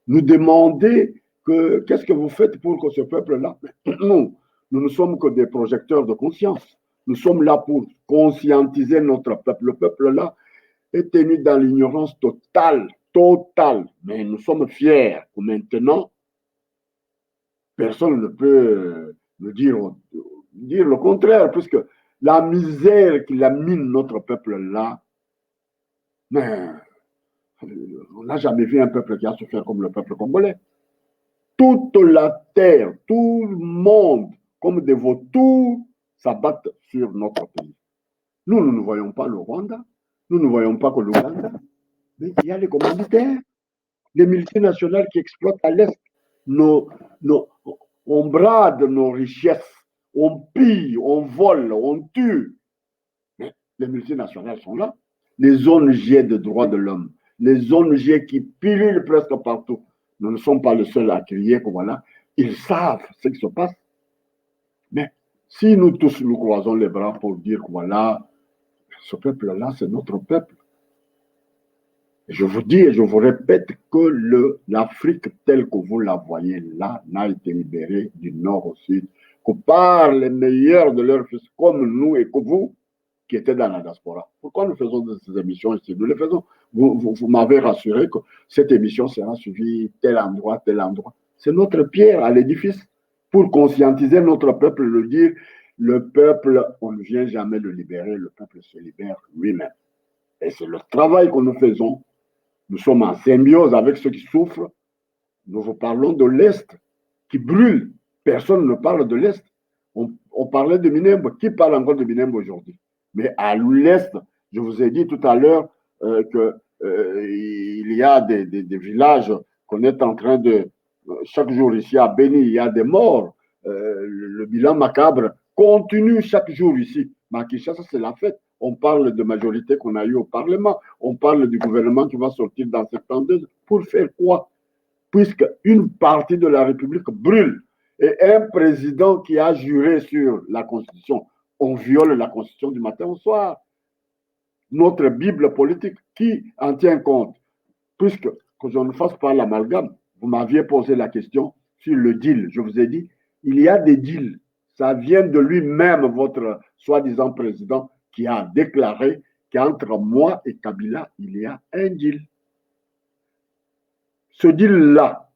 Nous demander qu'est-ce que vous faites pour que ce peuple-là... Non, nous ne sommes que des projecteurs de conscience. Nous sommes là pour conscientiser notre peuple. Le peuple-là est tenu dans l'ignorance totale. Mais nous sommes fiers que maintenant, personne ne peut nous dire le contraire, puisque la misère qui lamine notre peuple-là, mais on n'a jamais vu un peuple qui a souffert comme le peuple congolais. Toute la terre, tout le monde, comme des vautours, s'abattent sur notre pays. Nous ne voyons pas le Rwanda, nous ne voyons pas que l'Ouganda, mais il y a les commanditaires, les multinationales qui exploitent à l'Est. On brade nos richesses, on pille, on vole, on tue. Mais les multinationales sont là. Les ONG de droits de l'homme, les ONG qui pilulent presque partout. Nous ne sommes pas les seuls à crier que voilà, ils savent ce qui se passe. Mais si nous tous nous croisons les bras pour dire que voilà, ce peuple-là, c'est notre peuple. Et je vous dis et je vous répète que l'Afrique telle que vous la voyez là n'a été libérée du nord au sud que par les meilleurs de leurs fils comme nous et que vous qui étaient dans la diaspora. Pourquoi nous faisons ces émissions ici? Nous les faisons. Vous m'avez rassuré que cette émission sera suivie tel endroit, tel endroit. C'est notre pierre à l'édifice pour conscientiser notre peuple, le dire, le peuple, on ne vient jamais le libérer, le peuple se libère lui-même. Et c'est le travail que nous faisons. Nous sommes en symbiose avec ceux qui souffrent. Nous vous parlons de l'Est qui brûle. Personne ne parle de l'Est. On parlait de Minembwe. Qui parle encore de Minembwe aujourd'hui? Mais à l'Est, je vous ai dit tout à l'heure qu'il y a des villages qu'on est en train de... Chaque jour ici à Beni, il y a des morts. Le bilan macabre continue chaque jour ici. Mais à Kinshasa, c'est la fête. on parle de majorité qu'on a eue au Parlement, on parle du gouvernement qui va sortir dans 72. Pour faire quoi? Puisque une partie de la République brûle et un président qui a juré sur la Constitution, on viole la Constitution du matin au soir. Notre Bible politique, qui en tient compte? Puisque, que je ne fasse pas l'amalgame, vous m'aviez posé la question sur le deal. Je vous ai dit, il y a des deals. Ça vient de lui-même, votre soi-disant président, qui a déclaré qu'entre moi et Kabila, il y a un deal. Ce deal-là,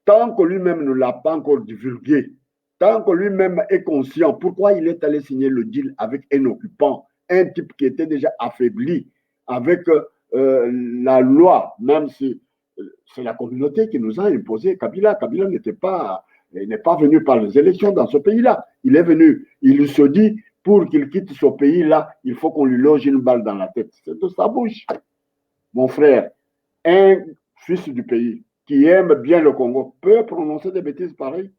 tant que lui-même ne l'a pas encore divulgué, tant que lui-même est conscient, pourquoi il est allé signer le deal avec un occupant, un type qui était déjà affaibli, avec la loi, même si c'est la communauté qui nous a imposé Kabila. Kabila n'est pas venu par les élections dans ce pays-là. Il est venu, il se dit, pour qu'il quitte ce pays-là, il faut qu'on lui loge une balle dans la tête. C'est de sa bouche. Mon frère, un fils du pays qui aime bien le Congo peut prononcer des bêtises pareilles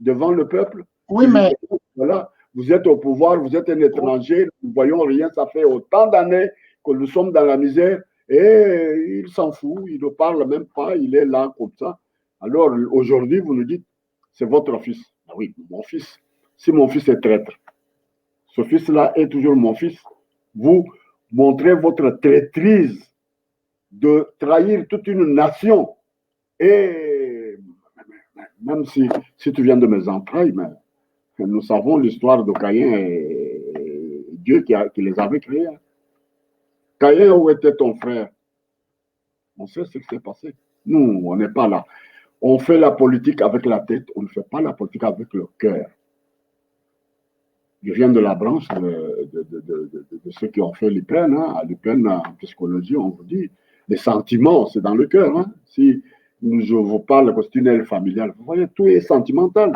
devant le peuple. Oui, mais voilà, vous êtes au pouvoir, vous êtes un étranger, nous ne voyons rien, ça fait autant d'années que nous sommes dans la misère et il s'en fout, il ne parle même pas, il est là comme ça. Alors aujourd'hui, vous nous dites, c'est votre fils. Ah oui, mon fils. Si mon fils est traître, ce fils-là est toujours mon fils. Vous montrez votre traîtrise de trahir toute une nation. Et même si tu viens de mes entrailles, mais nous savons l'histoire de Caïn et Dieu qui les avait créés. Caïn, où était ton frère? On sait ce qui s'est passé. Nous, on n'est pas là. On fait la politique avec la tête, on ne fait pas la politique avec le cœur. Je viens de la branche de ceux qui ont fait l'IPEN. À l'IPEN, en psychologie, on vous dit, les sentiments, c'est dans le cœur. Si je vous parle de tunnel familial, vous voyez, tout est sentimental.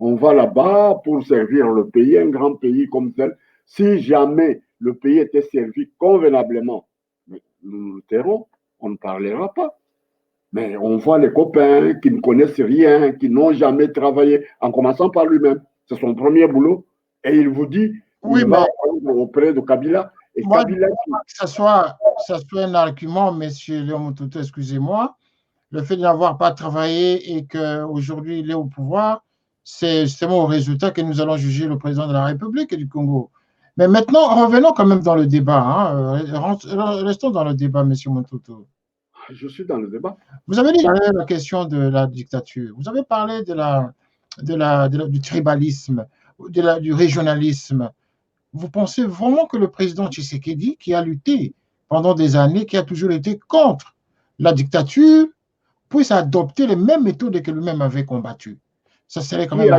On va là-bas pour servir le pays, un grand pays comme tel. Si jamais le pays était servi convenablement, nous nous tairons, on ne parlera pas. Mais on voit les copains qui ne connaissent rien, qui n'ont jamais travaillé, en commençant par lui-même. C'est son premier boulot. Et il vous dit, oui, il va auprès de Kabila. Et moi, Kabila que ça soit un argument, monsieur Léon Mototo, excusez-moi, le fait de n'avoir pas travaillé et qu'aujourd'hui il est au pouvoir, c'est justement au résultat que nous allons juger le président de la République du Congo. Mais maintenant, revenons quand même dans le débat. Restons dans le débat, monsieur Mototo. Je suis dans le débat. Vous avez dit la question de la dictature. Vous avez parlé du tribalisme, du régionalisme. Vous pensez vraiment que le président Tshisekedi, qui a lutté pendant des années, qui a toujours été contre la dictature, puisse adopter les mêmes méthodes que lui-même avait combattues? Ça serait quand même qui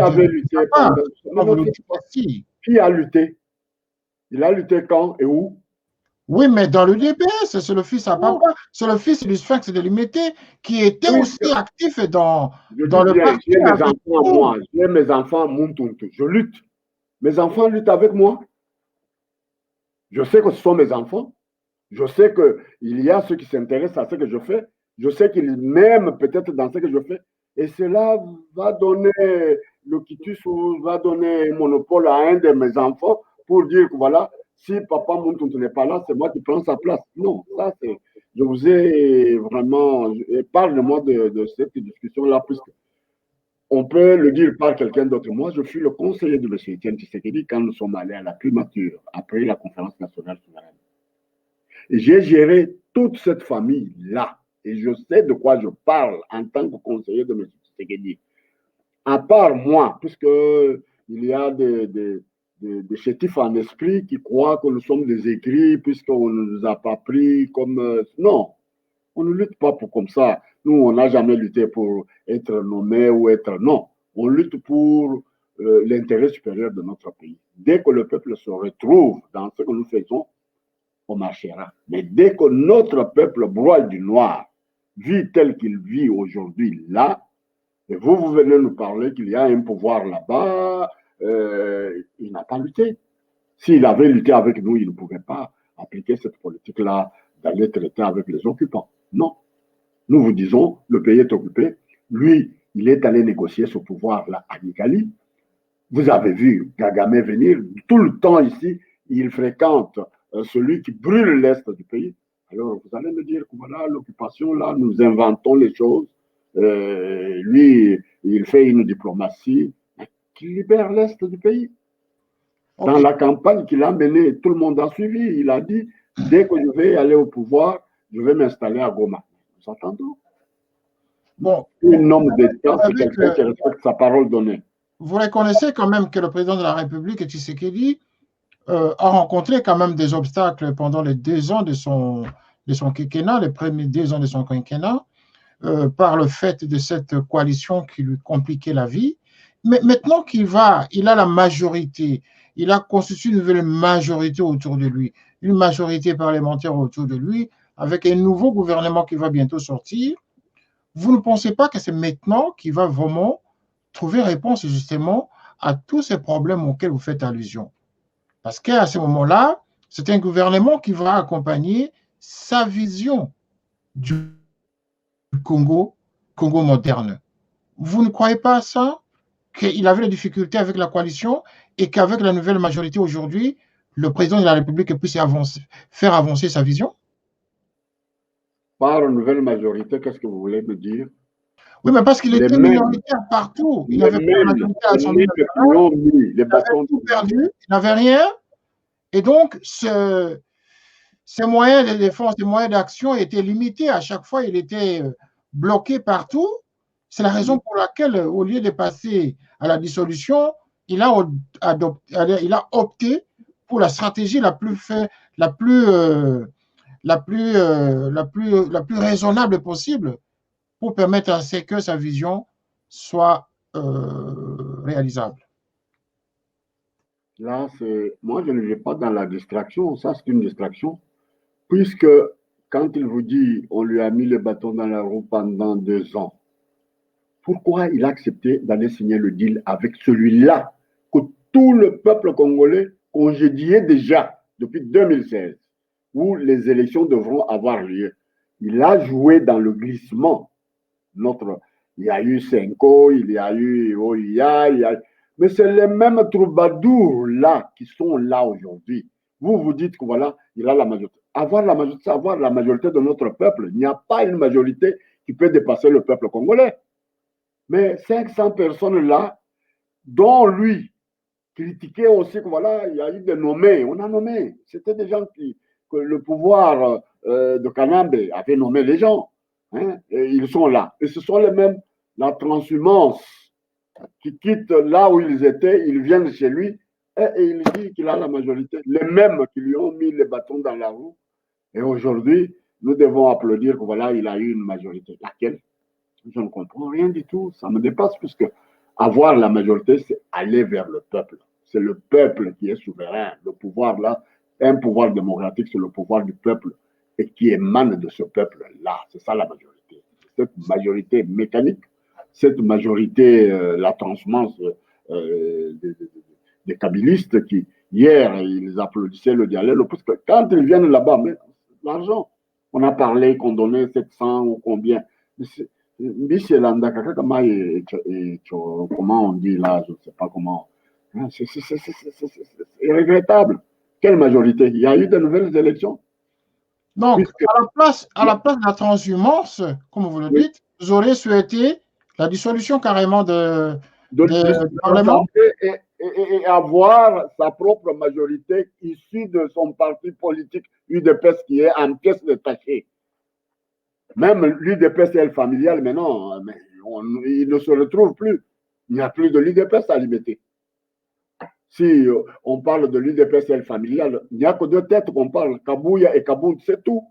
avait lutté Qui a lutté? Il a lutté quand et où? Oui, mais dans le DPS, c'est le fils à papa, c'est le fils du Sphinx de Limité qui était aussi actif dans le parti. J'ai mes enfants, moi, j'ai mes enfants, Muntuntu. Je lutte. Mes enfants luttent avec moi. Je sais que ce sont mes enfants. Je sais qu'il y a ceux qui s'intéressent à ce que je fais. Je sais qu'ils m'aiment peut-être dans ce que je fais. Et cela va donner le quitus ou va donner un monopole à un de mes enfants pour dire que voilà, si papa Muntuntu n'est pas là, c'est moi qui prends sa place. Non, ça c'est. Je vous ai vraiment. Parle-moi de cette discussion-là, puisque on peut le dire par quelqu'un d'autre. Moi, je suis le conseiller de M. Etienne Tshisekedi quand nous sommes allés à la primature, après la conférence nationale souveraine. Et j'ai géré toute cette famille-là. Et je sais de quoi je parle en tant que conseiller de M. Tshisekedi. À part moi, puisqu'il y a des chétifs en esprit qui croient que nous sommes des écrits, puisqu'on ne nous a pas pris comme... non, on ne lutte pas pour comme ça. Nous, on n'a jamais lutté pour être nommé ou être... Non, on lutte pour l'intérêt supérieur de notre pays. Dès que le peuple se retrouve dans ce que nous faisons, on marchera. Mais dès que notre peuple broie du noir, vit tel qu'il vit aujourd'hui là, et vous venez nous parler qu'il y a un pouvoir là-bas, il n'a pas lutté. S'il avait lutté avec nous, il ne pouvait pas appliquer cette politique-là d'aller traiter avec les occupants. Non. Nous vous disons, le pays est occupé. Lui, il est allé négocier ce pouvoir-là à Kigali. Vous avez vu Kagame venir tout le temps ici. il fréquente celui qui brûle l'Est du pays. Alors, vous allez me dire que voilà, l'occupation, là, nous inventons les choses. Lui, il fait une diplomatie qui libère l'Est du pays. Ok. Dans la campagne qu'il a menée, tout le monde a suivi. Il a dit, dès que je vais aller au pouvoir, je vais m'installer à Goma. Nous attendons. Bon, Un homme d'État, c'est avec, quelqu'un qui respecte sa parole donnée. vous reconnaissez quand même que le président de la République, Tshisekedi, a rencontré quand même des obstacles pendant les 2 ans de son quinquennat, les premiers 2 ans de son quinquennat, par le fait de cette coalition qui lui compliquait la vie. Mais maintenant il a la majorité, il a constitué une nouvelle majorité autour de lui, une majorité parlementaire autour de lui, avec un nouveau gouvernement qui va bientôt sortir. Vous ne pensez pas que c'est maintenant qu'il va vraiment trouver réponse justement à tous ces problèmes auxquels vous faites allusion? Parce qu'à ce moment-là, c'est un gouvernement qui va accompagner sa vision du Congo moderne. Vous ne croyez pas à ça? Qu'il avait des difficultés avec la coalition et qu'avec la nouvelle majorité aujourd'hui, le président de la République puisse faire avancer sa vision? Par une nouvelle majorité, qu'est-ce que vous voulez me dire? Oui, mais parce qu'il Les était mêmes- minoritaire partout. Il Les n'avait pas la mêmes, majorité à les l'Assemblée mêmes qui nationale. ont mis les Il avait bâtons. tout perdu, il n'avait rien. Et donc, ses moyens de défense, ses moyens d'action étaient limités. À chaque fois, il était bloqué partout. C'est la raison pour laquelle, au lieu de passer à la dissolution, il a opté pour la stratégie la plus raisonnable possible pour permettre à ce que sa vision soit réalisable. Là, moi, je ne vais pas dans la distraction. Ça, c'est une distraction. Puisque quand il vous dit on lui a mis le bâton dans la roue pendant 2 ans, pourquoi il a accepté d'aller signer le deal avec celui-là que tout le peuple congolais congédiait déjà depuis 2016, où les élections devront avoir lieu? Il a joué dans le glissement. Il y a eu Senko, il y a eu OIA, mais c'est les mêmes troubadours là qui sont là aujourd'hui. Vous dites que voilà, il a la majorité. Avoir la majorité, c'est avoir la majorité de notre peuple. Il n'y a pas une majorité qui peut dépasser le peuple congolais. Mais 500 personnes là, dont lui, critiquait aussi que voilà, il y a eu des nommés. On a nommé. C'était des gens que le pouvoir de Kanambe avait nommé les gens. Hein, et ils sont là. Et ce sont les mêmes, la transhumance, qui quittent là où ils étaient, ils viennent chez lui et il dit qu'il a la majorité. Les mêmes qui lui ont mis les bâtons dans la roue. Et aujourd'hui, nous devons applaudir que voilà, il a eu une majorité. Laquelle? Je ne comprends rien du tout. Ça me dépasse puisque avoir la majorité, c'est aller vers le peuple. C'est le peuple qui est souverain. Le pouvoir là, un pouvoir démocratique, c'est le pouvoir du peuple et qui émane de ce peuple-là. C'est ça la majorité. Cette majorité mécanique, cette majorité, la transhumance des kabylistes qui, hier, ils applaudissaient le dialogue, parce que quand ils viennent là-bas, mais l'argent, on a parlé qu'on donnait 700 ou combien. Comment on dit là, je ne sais pas comment. C'est regrettable. Quelle majorité? Il y a eu de nouvelles élections. Donc, Puisque, à la place de la transhumance, comme vous le dites, vous auriez souhaité la dissolution carrément du Parlement et avoir sa propre majorité issue de son parti politique UDPS qui est en pièces détachées. Même l'UDPS est familial, mais non, il ne se retrouve plus. Il n'y a plus de l'UDPS à Libété. Si on parle de l'UDPS familial, il n'y a que 2 têtes qu'on parle, Kabouya et Kabound, c'est tout.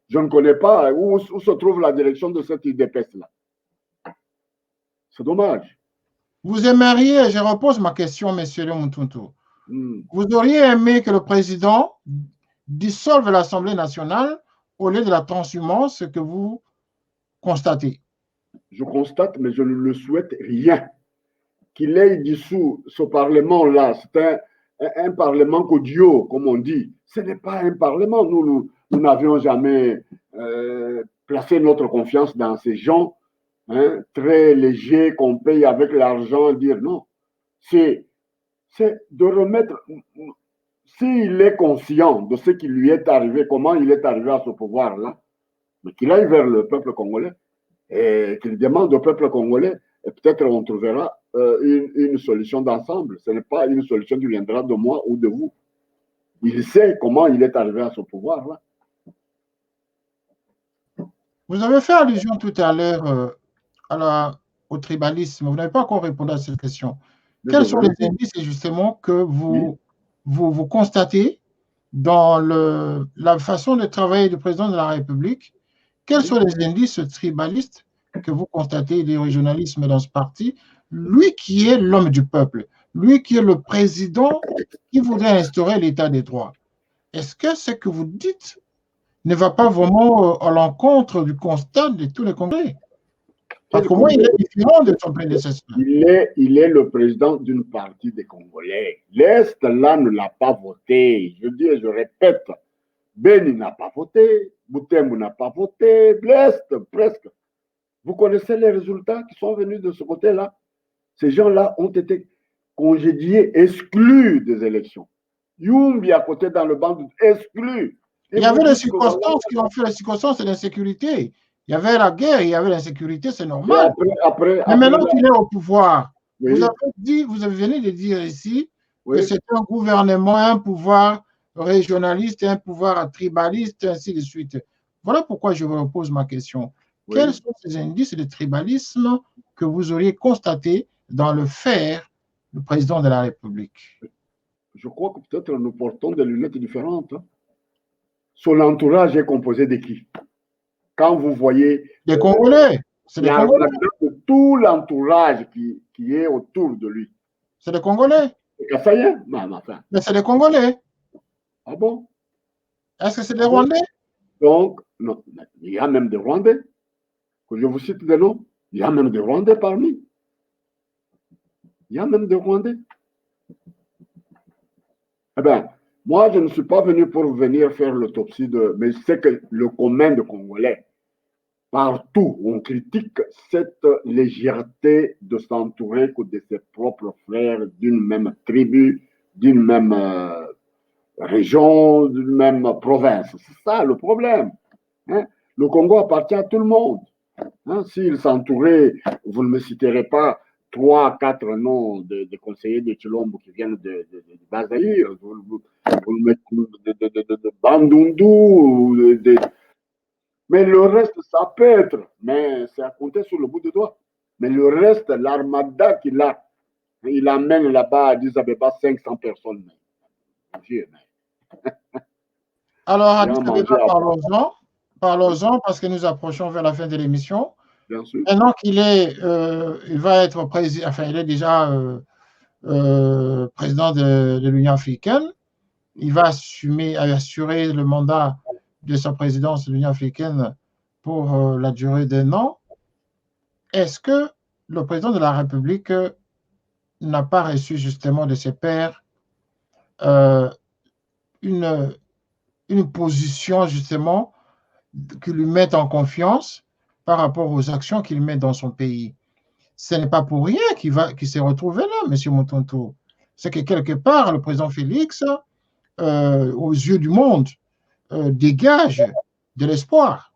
Je ne connais pas où se trouve la direction de cette UDPS-là. C'est dommage. Vous aimeriez, je repose ma question, monsieur Le Moutountou, vous auriez aimé que le président dissolve l'Assemblée nationale au lieu de la transhumance que vous constatez? Je constate, mais je ne le souhaite rien. Qu'il ait dissous ce Parlement-là, c'est un Parlement qu'audio, comme on dit. Ce n'est pas un Parlement. Nous n'avions jamais placé notre confiance dans ces gens très légers qu'on paye avec l'argent, dire non. C'est de remettre s'il est conscient de ce qui lui est arrivé, comment il est arrivé à ce pouvoir-là, mais qu'il aille vers le peuple congolais et qu'il demande au peuple congolais, et peut-être on trouvera une solution d'ensemble. Ce n'est pas une solution qui viendra de moi ou de vous. Il sait comment il est arrivé à ce pouvoir-là. Vous avez fait allusion tout à l'heure au tribalisme. Vous n'avez pas encore répondu à cette question. Quels sont les indices justement que vous constatez dans la façon de travailler du président de la République? Quels sont les indices tribalistes que vous constatez du régionalisme dans ce parti? Lui qui est l'homme du peuple, lui qui est le président qui voudrait instaurer l'état des droits. Est-ce que ce que vous dites ne va pas vraiment à l'encontre du constat de tous les Congolais? Parce que moi, il est différent de son prédécesseur. Il est le président d'une partie des Congolais. L'Est, là, ne l'a pas voté. Je dis et je répète, Beni n'a pas voté, Butembo n'a pas voté, l'Est, presque. Vous connaissez les résultats qui sont venus de ce côté-là? Ces gens-là ont été congédiés, exclus des élections. Yumbi à côté dans le banc, exclu. Il y avait des circonstances qui ont fait les circonstances de l'insécurité. Il y avait la guerre, il y avait l'insécurité, c'est normal. Mais maintenant qu'il est au pouvoir, oui. Vous avez venu de dire ici oui. que c'est un gouvernement, un pouvoir régionaliste, un pouvoir tribaliste, ainsi de suite. Voilà pourquoi je vous repose ma question. Oui. Quels sont ces indices de tribalisme que vous auriez constatés dans le faire du président de la République? Je crois que peut-être nous portons des lunettes différentes. Hein. Son entourage est composé de qui? Quand vous voyez... Des Congolais. C'est des Congolais. Tout l'entourage qui est autour de lui. C'est des Congolais. C'est Kassaïen? Non, enfin. Mais c'est des Congolais. Ah bon? Est-ce que c'est des Rwandais? Donc, non, il y a même des Rwandais. Que je vous cite des noms. Il y a même des Rwandais parmi. Il y a même des Rwandais. Eh bien, moi, je ne suis pas venu pour venir faire l'autopsie de... Mais c'est que le commun de Congolais, partout, on critique cette légèreté de s'entourer que de ses propres frères d'une même tribu, d'une même région, d'une même province. C'est ça le problème. Hein? Le Congo appartient à tout le monde. Hein? S'il s'entourait, vous ne me citerez pas 3, 4 noms de conseillers de Chilombo qui viennent de Bazaïr, de Bandundu, mais le reste, ça peut être, mais c'est à compter sur le bout des doigts. Mais le reste, l'armada qu'il a, il amène là-bas à Addis Abeba 500 personnes. Alors, Addis Abeba, parlons-en parce que nous approchons vers la fin de l'émission. Bien sûr. Maintenant qu'il est, il va être président, enfin, il est déjà président de l'Union africaine. Il va assurer le mandat de sa présidence de l'Union africaine pour la durée d'1 an. Est-ce que le président de la République n'a pas reçu justement de ses pairs une position justement qui lui mette en confiance par rapport aux actions qu'il met dans son pays? Ce n'est pas pour rien qu'il s'est retrouvé là, M. Mutonto. C'est que quelque part, le président Félix, aux yeux du monde, dégage de l'espoir.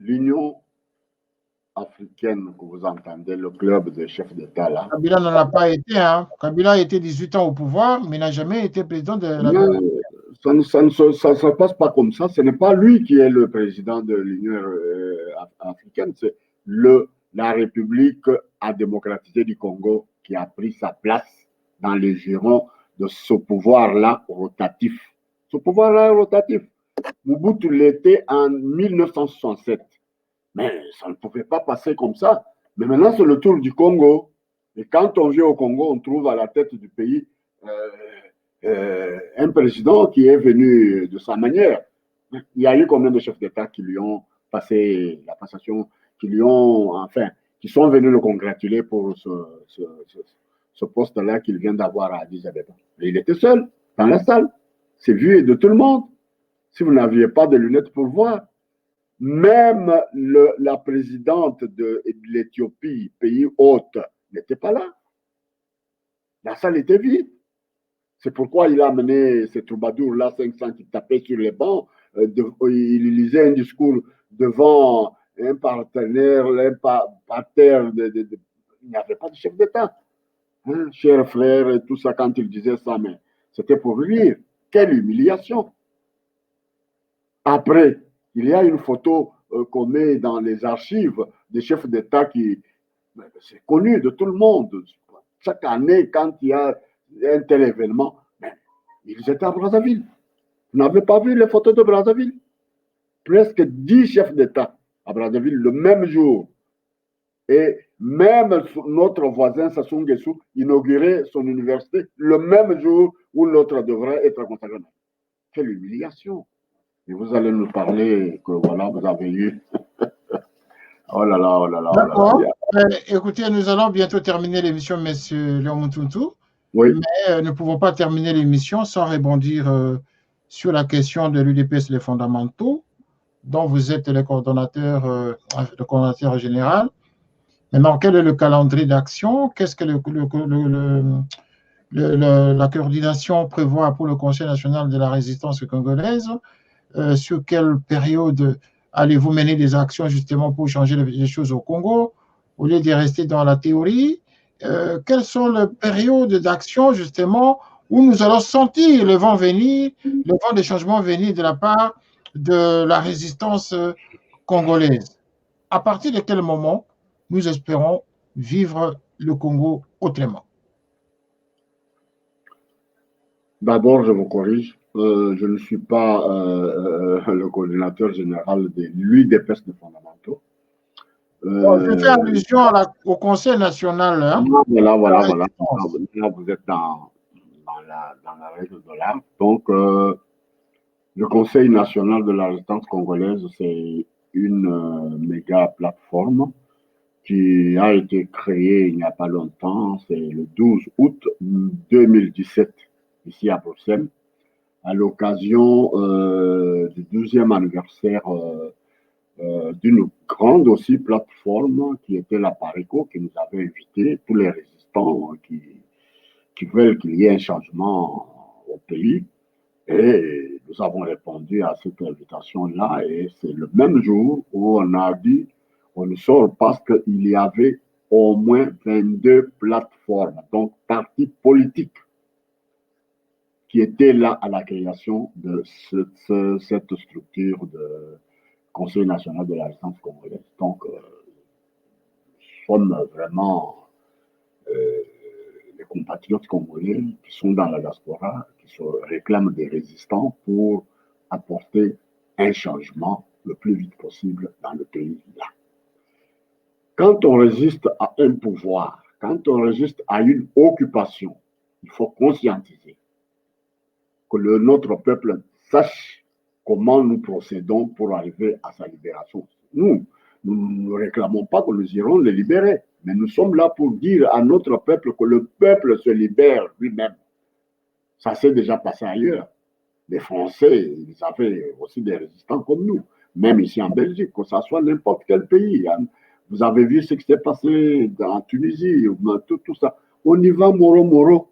L'Union africaine que vous entendez, le club des chefs d'État là. Kabila n'en a pas été. Hein. Kabila a été 18 ans au pouvoir, mais n'a jamais été président de la République. Ça ne se passe pas comme ça. Ce n'est pas lui qui est le président de l'Union africaine. C'est la République à démocratiser du Congo qui a pris sa place dans les giron de ce pouvoir-là rotatif. Ce pouvoir-là rotatif. Mobutu l'était en 1967. Mais ça ne pouvait pas passer comme ça. Mais maintenant, c'est le tour du Congo. Et quand on vient au Congo, on trouve à la tête du pays un président qui est venu de sa manière. Il y a eu combien de chefs d'État qui lui ont passé la passation, qui sont venus le congratuler pour ce poste-là qu'il vient d'avoir à Addis Abeba. Il était seul dans la salle. C'est vu de tout le monde. Si vous n'aviez pas de lunettes pour voir, même la présidente de l'Éthiopie, pays hôte, n'était pas là. La salle était vide. C'est pourquoi il a amené ces troubadours-là, 500 qui tapaient sur les bancs. Il lisait un discours devant un partenaire, un parterre. Il n'y avait pas de chef d'État. Hein, chers frères, et tout ça, quand il disait ça, mais c'était pour lire. Quelle humiliation! Après, il y a une photo qu'on met dans les archives des chefs d'État qui, c'est connu de tout le monde. Chaque année, quand il y a un tel événement, ils étaient à Brazzaville. Vous n'avez pas vu les photos de Brazzaville? Presque 10 chefs d'État à Brazzaville le même jour. Et même notre voisin Sassou Nguesso inaugurait son université le même jour où l'autre devrait être consacré. Quelle humiliation! Et vous allez nous parler que voilà, vous avez eu. Oh là là, oh là là. D'accord. Écoutez, nous allons bientôt terminer l'émission, M. Léon Mountoutou. Oui. Mais nous ne pouvons pas terminer l'émission sans rebondir sur la question de l'UDPS, les fondamentaux, dont vous êtes le coordonnateur général. Maintenant, quel est le calendrier d'action? Qu'est-ce que la coordination prévoit pour le Conseil national de la résistance congolaise? Sur quelle période allez-vous mener des actions justement pour changer les choses au Congo, au lieu de rester dans la théorie? Quelles sont les périodes d'action justement où nous allons sentir le vent venir, le vent des changements venir de la part de la résistance congolaise? À partir de quel moment nous espérons vivre le Congo autrement? D'abord, je vous corrige. Je ne suis pas le coordinateur général de l'UDPS des fondamentaux. Je fais allusion au Conseil national. Hein, voilà. Là, vous êtes dans la règle de l'art. Donc, le Conseil national de la résistance congolaise, c'est une méga plateforme qui a été créée il n'y a pas longtemps. C'est le 12 août 2017, ici à Bruxelles, à l'occasion du 12e anniversaire d'une grande aussi plateforme qui était la Pareco, qui nous avait invité, tous les résistants qui veulent qu'il y ait un changement au pays. Et nous avons répondu à cette invitation-là, et c'est le même jour où on a dit on ne sort parce qu'il y avait au moins 22 plateformes, donc partis politiques, qui étaient là à la création de cette structure de Conseil national de la résistance congolaise. Donc, nous sommes vraiment les compatriotes congolais qui sont dans la diaspora, qui se réclament des résistants pour apporter un changement le plus vite possible dans le pays là. Quand on résiste à un pouvoir, quand on résiste à une occupation, il faut conscientiser que notre peuple sache comment nous procédons pour arriver à sa libération. Nous ne réclamons pas que nous irons les libérer, mais nous sommes là pour dire à notre peuple que le peuple se libère lui-même. Ça s'est déjà passé ailleurs. Les Français, ils avaient aussi des résistants comme nous, même ici en Belgique, que ce soit n'importe quel pays. Vous avez vu ce qui s'est passé en Tunisie, tout ça. On y va moro.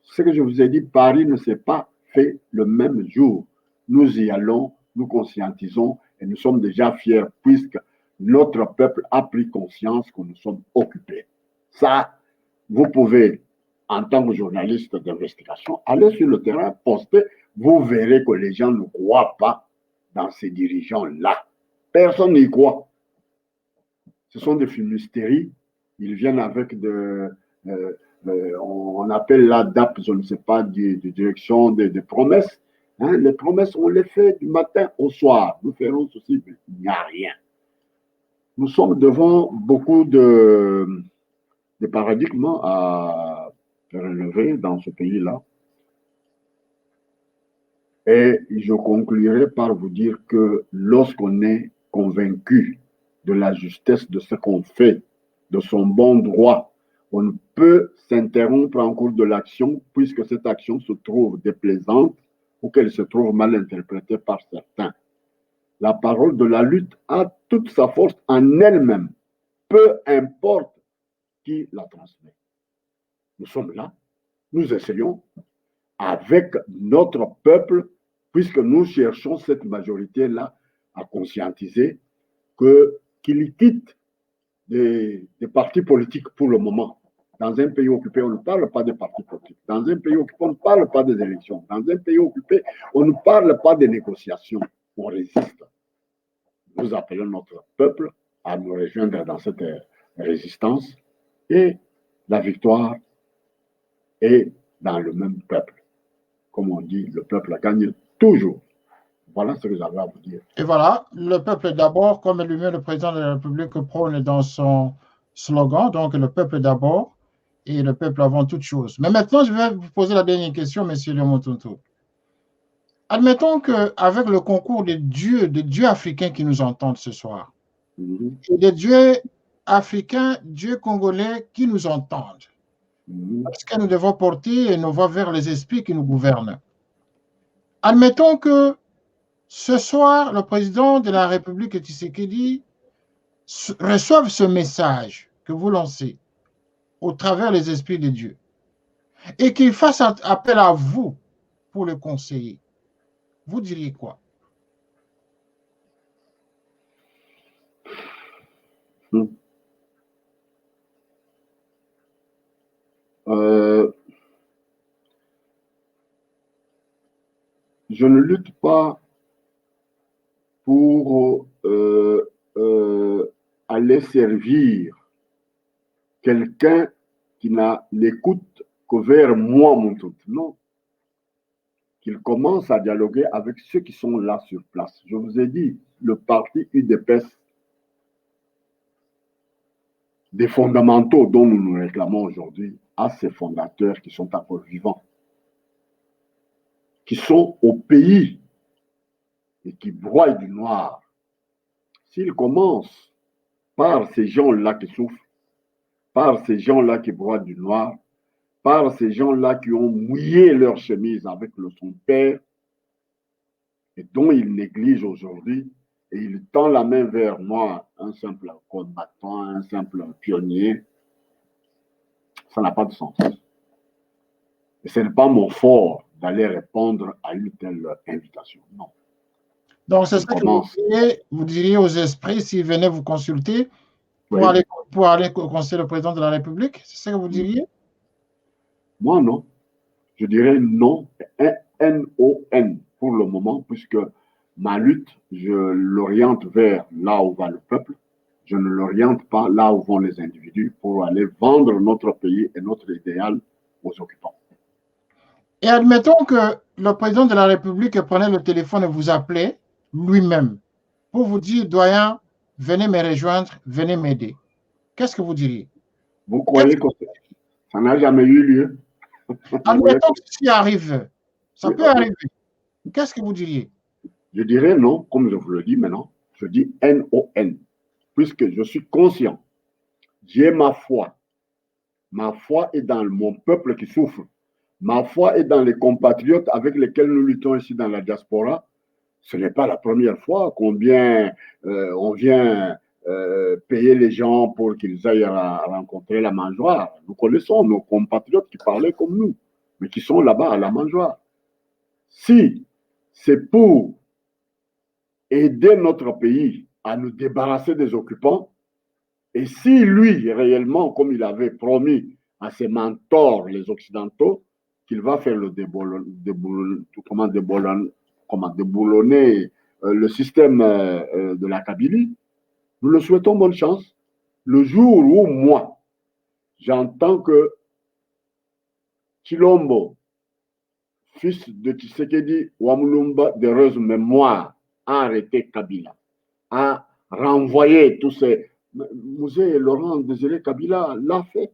Ce que je vous ai dit, Paris ne s'est pas fait le même jour. Nous y allons, nous conscientisons et nous sommes déjà fiers puisque notre peuple a pris conscience que nous sommes occupés. Ça, vous pouvez, en tant que journaliste d'investigation, aller sur le terrain, poster, vous verrez que les gens ne croient pas dans ces dirigeants-là. Personne n'y croit. Ce sont des fumisteries. Ils viennent avec on appelle la DAP, je ne sais pas, de direction des promesses. Hein, les promesses, on les fait du matin au soir. Nous ferons ceci, mais il n'y a rien. Nous sommes devant beaucoup de paradigmes à relever dans ce pays-là. Et je conclurai par vous dire que lorsqu'on est convaincu de la justesse de ce qu'on fait, de son bon droit, on ne peut s'interrompre en cours de l'action puisque cette action se trouve déplaisante ou qu'elle se trouve mal interprétée par certains. La parole de la lutte a toute sa force en elle-même, peu importe qui la transmet. Nous sommes là, nous essayons avec notre peuple, puisque nous cherchons cette majorité-là à conscientiser qu'il quitte des partis politiques pour le moment. Dans un pays occupé, on ne parle pas des partis politiques. Dans un pays occupé, on ne parle pas des élections. Dans un pays occupé, on ne parle pas des négociations. On résiste. Nous appelons notre peuple à nous rejoindre dans cette résistance et la victoire est dans le même peuple. Comme on dit, le peuple gagne toujours. Voilà ce que j'avais à vous dire. Et voilà, le peuple d'abord, comme lui-même le président de la République prône dans son slogan, donc le peuple d'abord et le peuple avant toute chose. Mais maintenant, je vais vous poser la dernière question, M. Lemotonto. Admettons qu'avec le concours des dieux africains qui nous entendent ce soir, et des dieux africains, dieux congolais qui nous entendent, parce que nous devons porter nos voix vers les esprits qui nous gouvernent. Admettons que ce soir, le président de la République, Tshisekedi, reçoive ce message que vous lancez au travers les esprits de Dieu et qu'il fasse appel à vous pour le conseiller. Vous diriez quoi? Je ne lutte pas pour aller servir quelqu'un qui n'a l'écoute que vers moi, mon tout. Non. Qu'il commence à dialoguer avec ceux qui sont là sur place. Je vous ai dit, le parti UDPS, des fondamentaux dont nous nous réclamons aujourd'hui, à ses fondateurs qui sont encore vivants, qui sont au pays et qui broient du noir. S'il commence par ces gens-là qui souffrent, par ces gens-là qui broient du noir, par ces gens-là qui ont mouillé leur chemise avec son père et dont il néglige aujourd'hui, et il tend la main vers moi, un simple combattant, un simple pionnier, ça n'a pas de sens. Et ce n'est pas mon fort d'aller répondre à une telle invitation, non. Donc, c'est ça que vous diriez aux esprits s'ils venaient vous consulter pour aller conseiller le président de la République? C'est ça que vous diriez? Moi, non. Je dirais non, N-O-N pour le moment, puisque ma lutte, je l'oriente vers là où va le peuple. Je ne l'oriente pas là où vont les individus pour aller vendre notre pays et notre idéal aux occupants. Et admettons que le président de la République prenait le téléphone et vous appelait lui-même pour vous dire, doyen, venez me rejoindre, venez m'aider. Qu'est-ce que vous diriez? Vous croyez que ça n'a jamais eu lieu? Admettons que ceci arrive. Ça peut arriver. Qu'est-ce que vous diriez? Je dirais non, comme je vous le dis maintenant. Je dis N-O-N, puisque je suis conscient. J'ai ma foi. Ma foi est dans mon peuple qui souffre. Ma foi est dans les compatriotes avec lesquels nous luttons ici dans la diaspora. Ce n'est pas la première fois qu'on vient payer les gens pour qu'ils aillent rencontrer la mangeoire. Nous connaissons nos compatriotes qui parlaient comme nous, mais qui sont là-bas à la mangeoire. Si c'est pour aider notre pays à nous débarrasser des occupants, et si lui, réellement, comme il avait promis à ses mentors, les Occidentaux, qu'il va faire le déboulonner le système de la Kabylie, nous le souhaitons bonne chance. Le jour où moi, j'entends que Chilombo, fils de Tshisekedi Wamulumba, d'heureuse mémoire, a arrêté Kabila, a renvoyé tous ces... Mouzé Laurent Désiré Kabila l'a fait.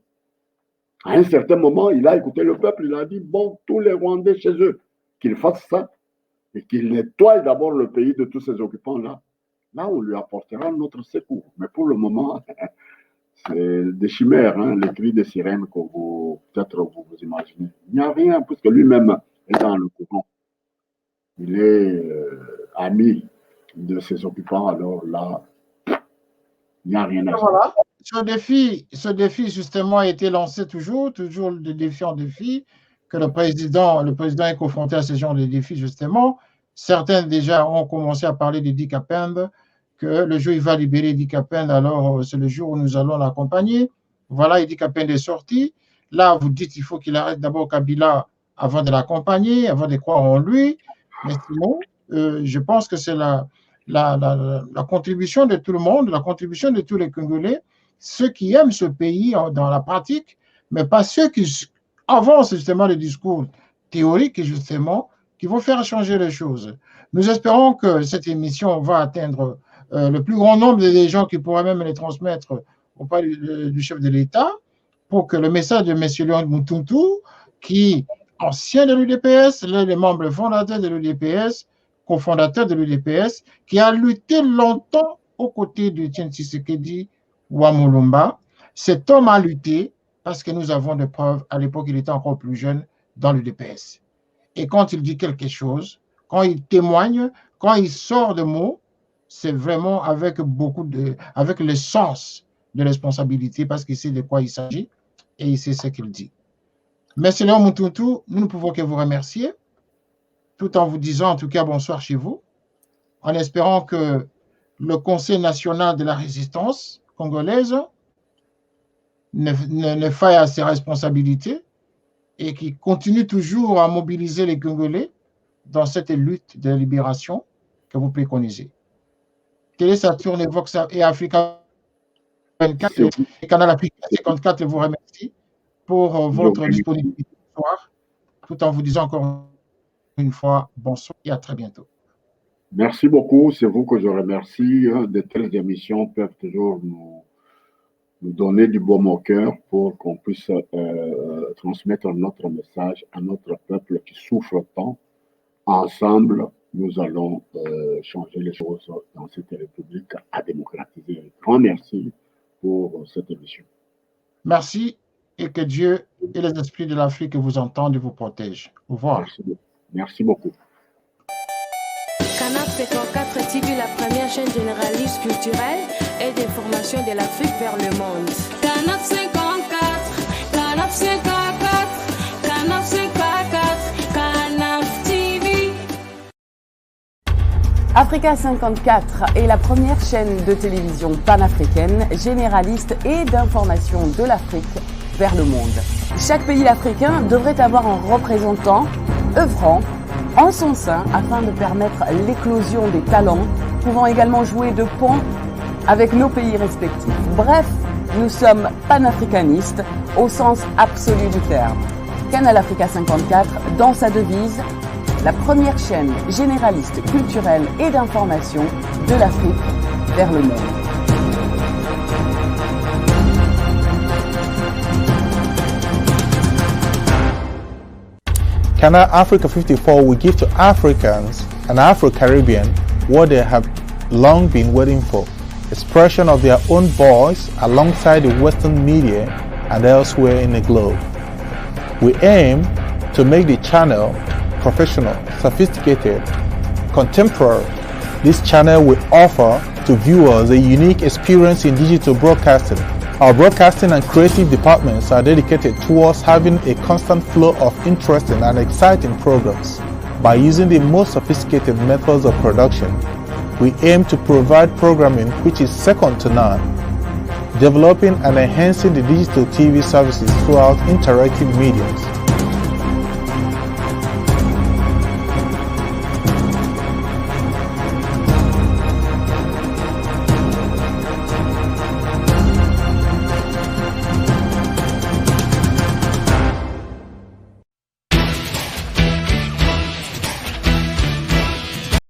À un certain moment, il a écouté le peuple, il a dit, bon, tous les Rwandais chez eux, qu'ils fassent ça et qu'ils nettoient d'abord le pays de tous ces occupants-là. Là, on lui apportera notre secours. Mais pour le moment, c'est des chimères, hein, les cris des sirènes que peut-être vous imaginez. Il n'y a rien, puisque lui-même est dans le courant. Il est ami de ses occupants, alors là, il n'y a rien à dire. Voilà. Ce défi, justement, a été lancé toujours de défi en défi. que le président est confronté à ce genre de défis, justement. Certains déjà ont commencé à parler d'Idi Kapende, que le jour où il va libérer Idi Kapende, alors c'est le jour où nous allons l'accompagner. Voilà, Idi Kapende est sorti. Là, vous dites qu'il faut qu'il arrête d'abord Kabila avant de l'accompagner, avant de croire en lui. Mais sinon, je pense que c'est la contribution de tout le monde, la contribution de tous les Congolais, ceux qui aiment ce pays dans la pratique, mais pas ceux qui avancent justement les discours théoriques, justement, qui vont faire changer les choses. Nous espérons que cette émission va atteindre le plus grand nombre de gens qui pourraient même les transmettre auprès du chef de l'État pour que le message de M. Léon Moutountou, qui, ancien de l'UDPS, l'un des membres fondateurs de l'UDPS, cofondateur de l'UDPS, qui a lutté longtemps aux côtés de Etienne Tshisekedi Wamulumba, cet homme a lutté parce que nous avons des preuves, à l'époque il était encore plus jeune, dans l'UDPS. Et quand il dit quelque chose, quand il témoigne, quand il sort de mots, c'est vraiment avec le sens de responsabilité parce qu'il sait de quoi il s'agit et il sait ce qu'il dit. Monsieur Léon Moutountou, nous ne pouvons que vous remercier, tout en vous disant en tout cas bonsoir chez vous, en espérant que le Conseil national de la résistance congolaise ne faille à ses responsabilités et qui continue toujours à mobiliser les Congolais dans cette lutte de libération que vous préconisez. Télé Saturne, Vox et Africa 24 et Canal Africa 54 vous remercie pour votre disponibilité ce soir, tout en vous disant encore une fois bonsoir et à très bientôt. Merci beaucoup, c'est vous que je remercie. De telles émissions peuvent toujours nous donner du baume au cœur pour qu'on puisse transmettre notre message à notre peuple qui souffre tant. Ensemble, nous allons changer les choses dans cette République à démocratiser. Un grand merci pour cette émission. Merci et que Dieu et les esprits de l'Afrique vous entendent et vous protègent. Au revoir. Merci beaucoup. Canap 54 TV, la première chaîne généraliste culturelle et d'information de l'Afrique vers le monde. Canap 54, Canap 54, Canap 54, Canap TV. Africa 54 est la première chaîne de télévision panafricaine, généraliste et d'information de l'Afrique vers le monde. Chaque pays africain devrait avoir un représentant œuvrant en son sein afin de permettre l'éclosion des talents, pouvant également jouer de pont avec nos pays respectifs. Bref, nous sommes panafricanistes au sens absolu du terme. Canal Africa 54, dans sa devise, la première chaîne généraliste culturelle et d'information de l'Afrique vers le monde. Canal Africa 54 will give to Africans and Afro-Caribbean what they have long been waiting for, expression of their own voice alongside the Western media and elsewhere in the globe. We aim to make the channel professional, sophisticated, contemporary. This channel will offer to viewers a unique experience in digital broadcasting. Our broadcasting and creative departments are dedicated towards having a constant flow of interesting and exciting programs. By using the most sophisticated methods of production, we aim to provide programming which is second to none, developing and enhancing the digital TV services throughout interactive mediums.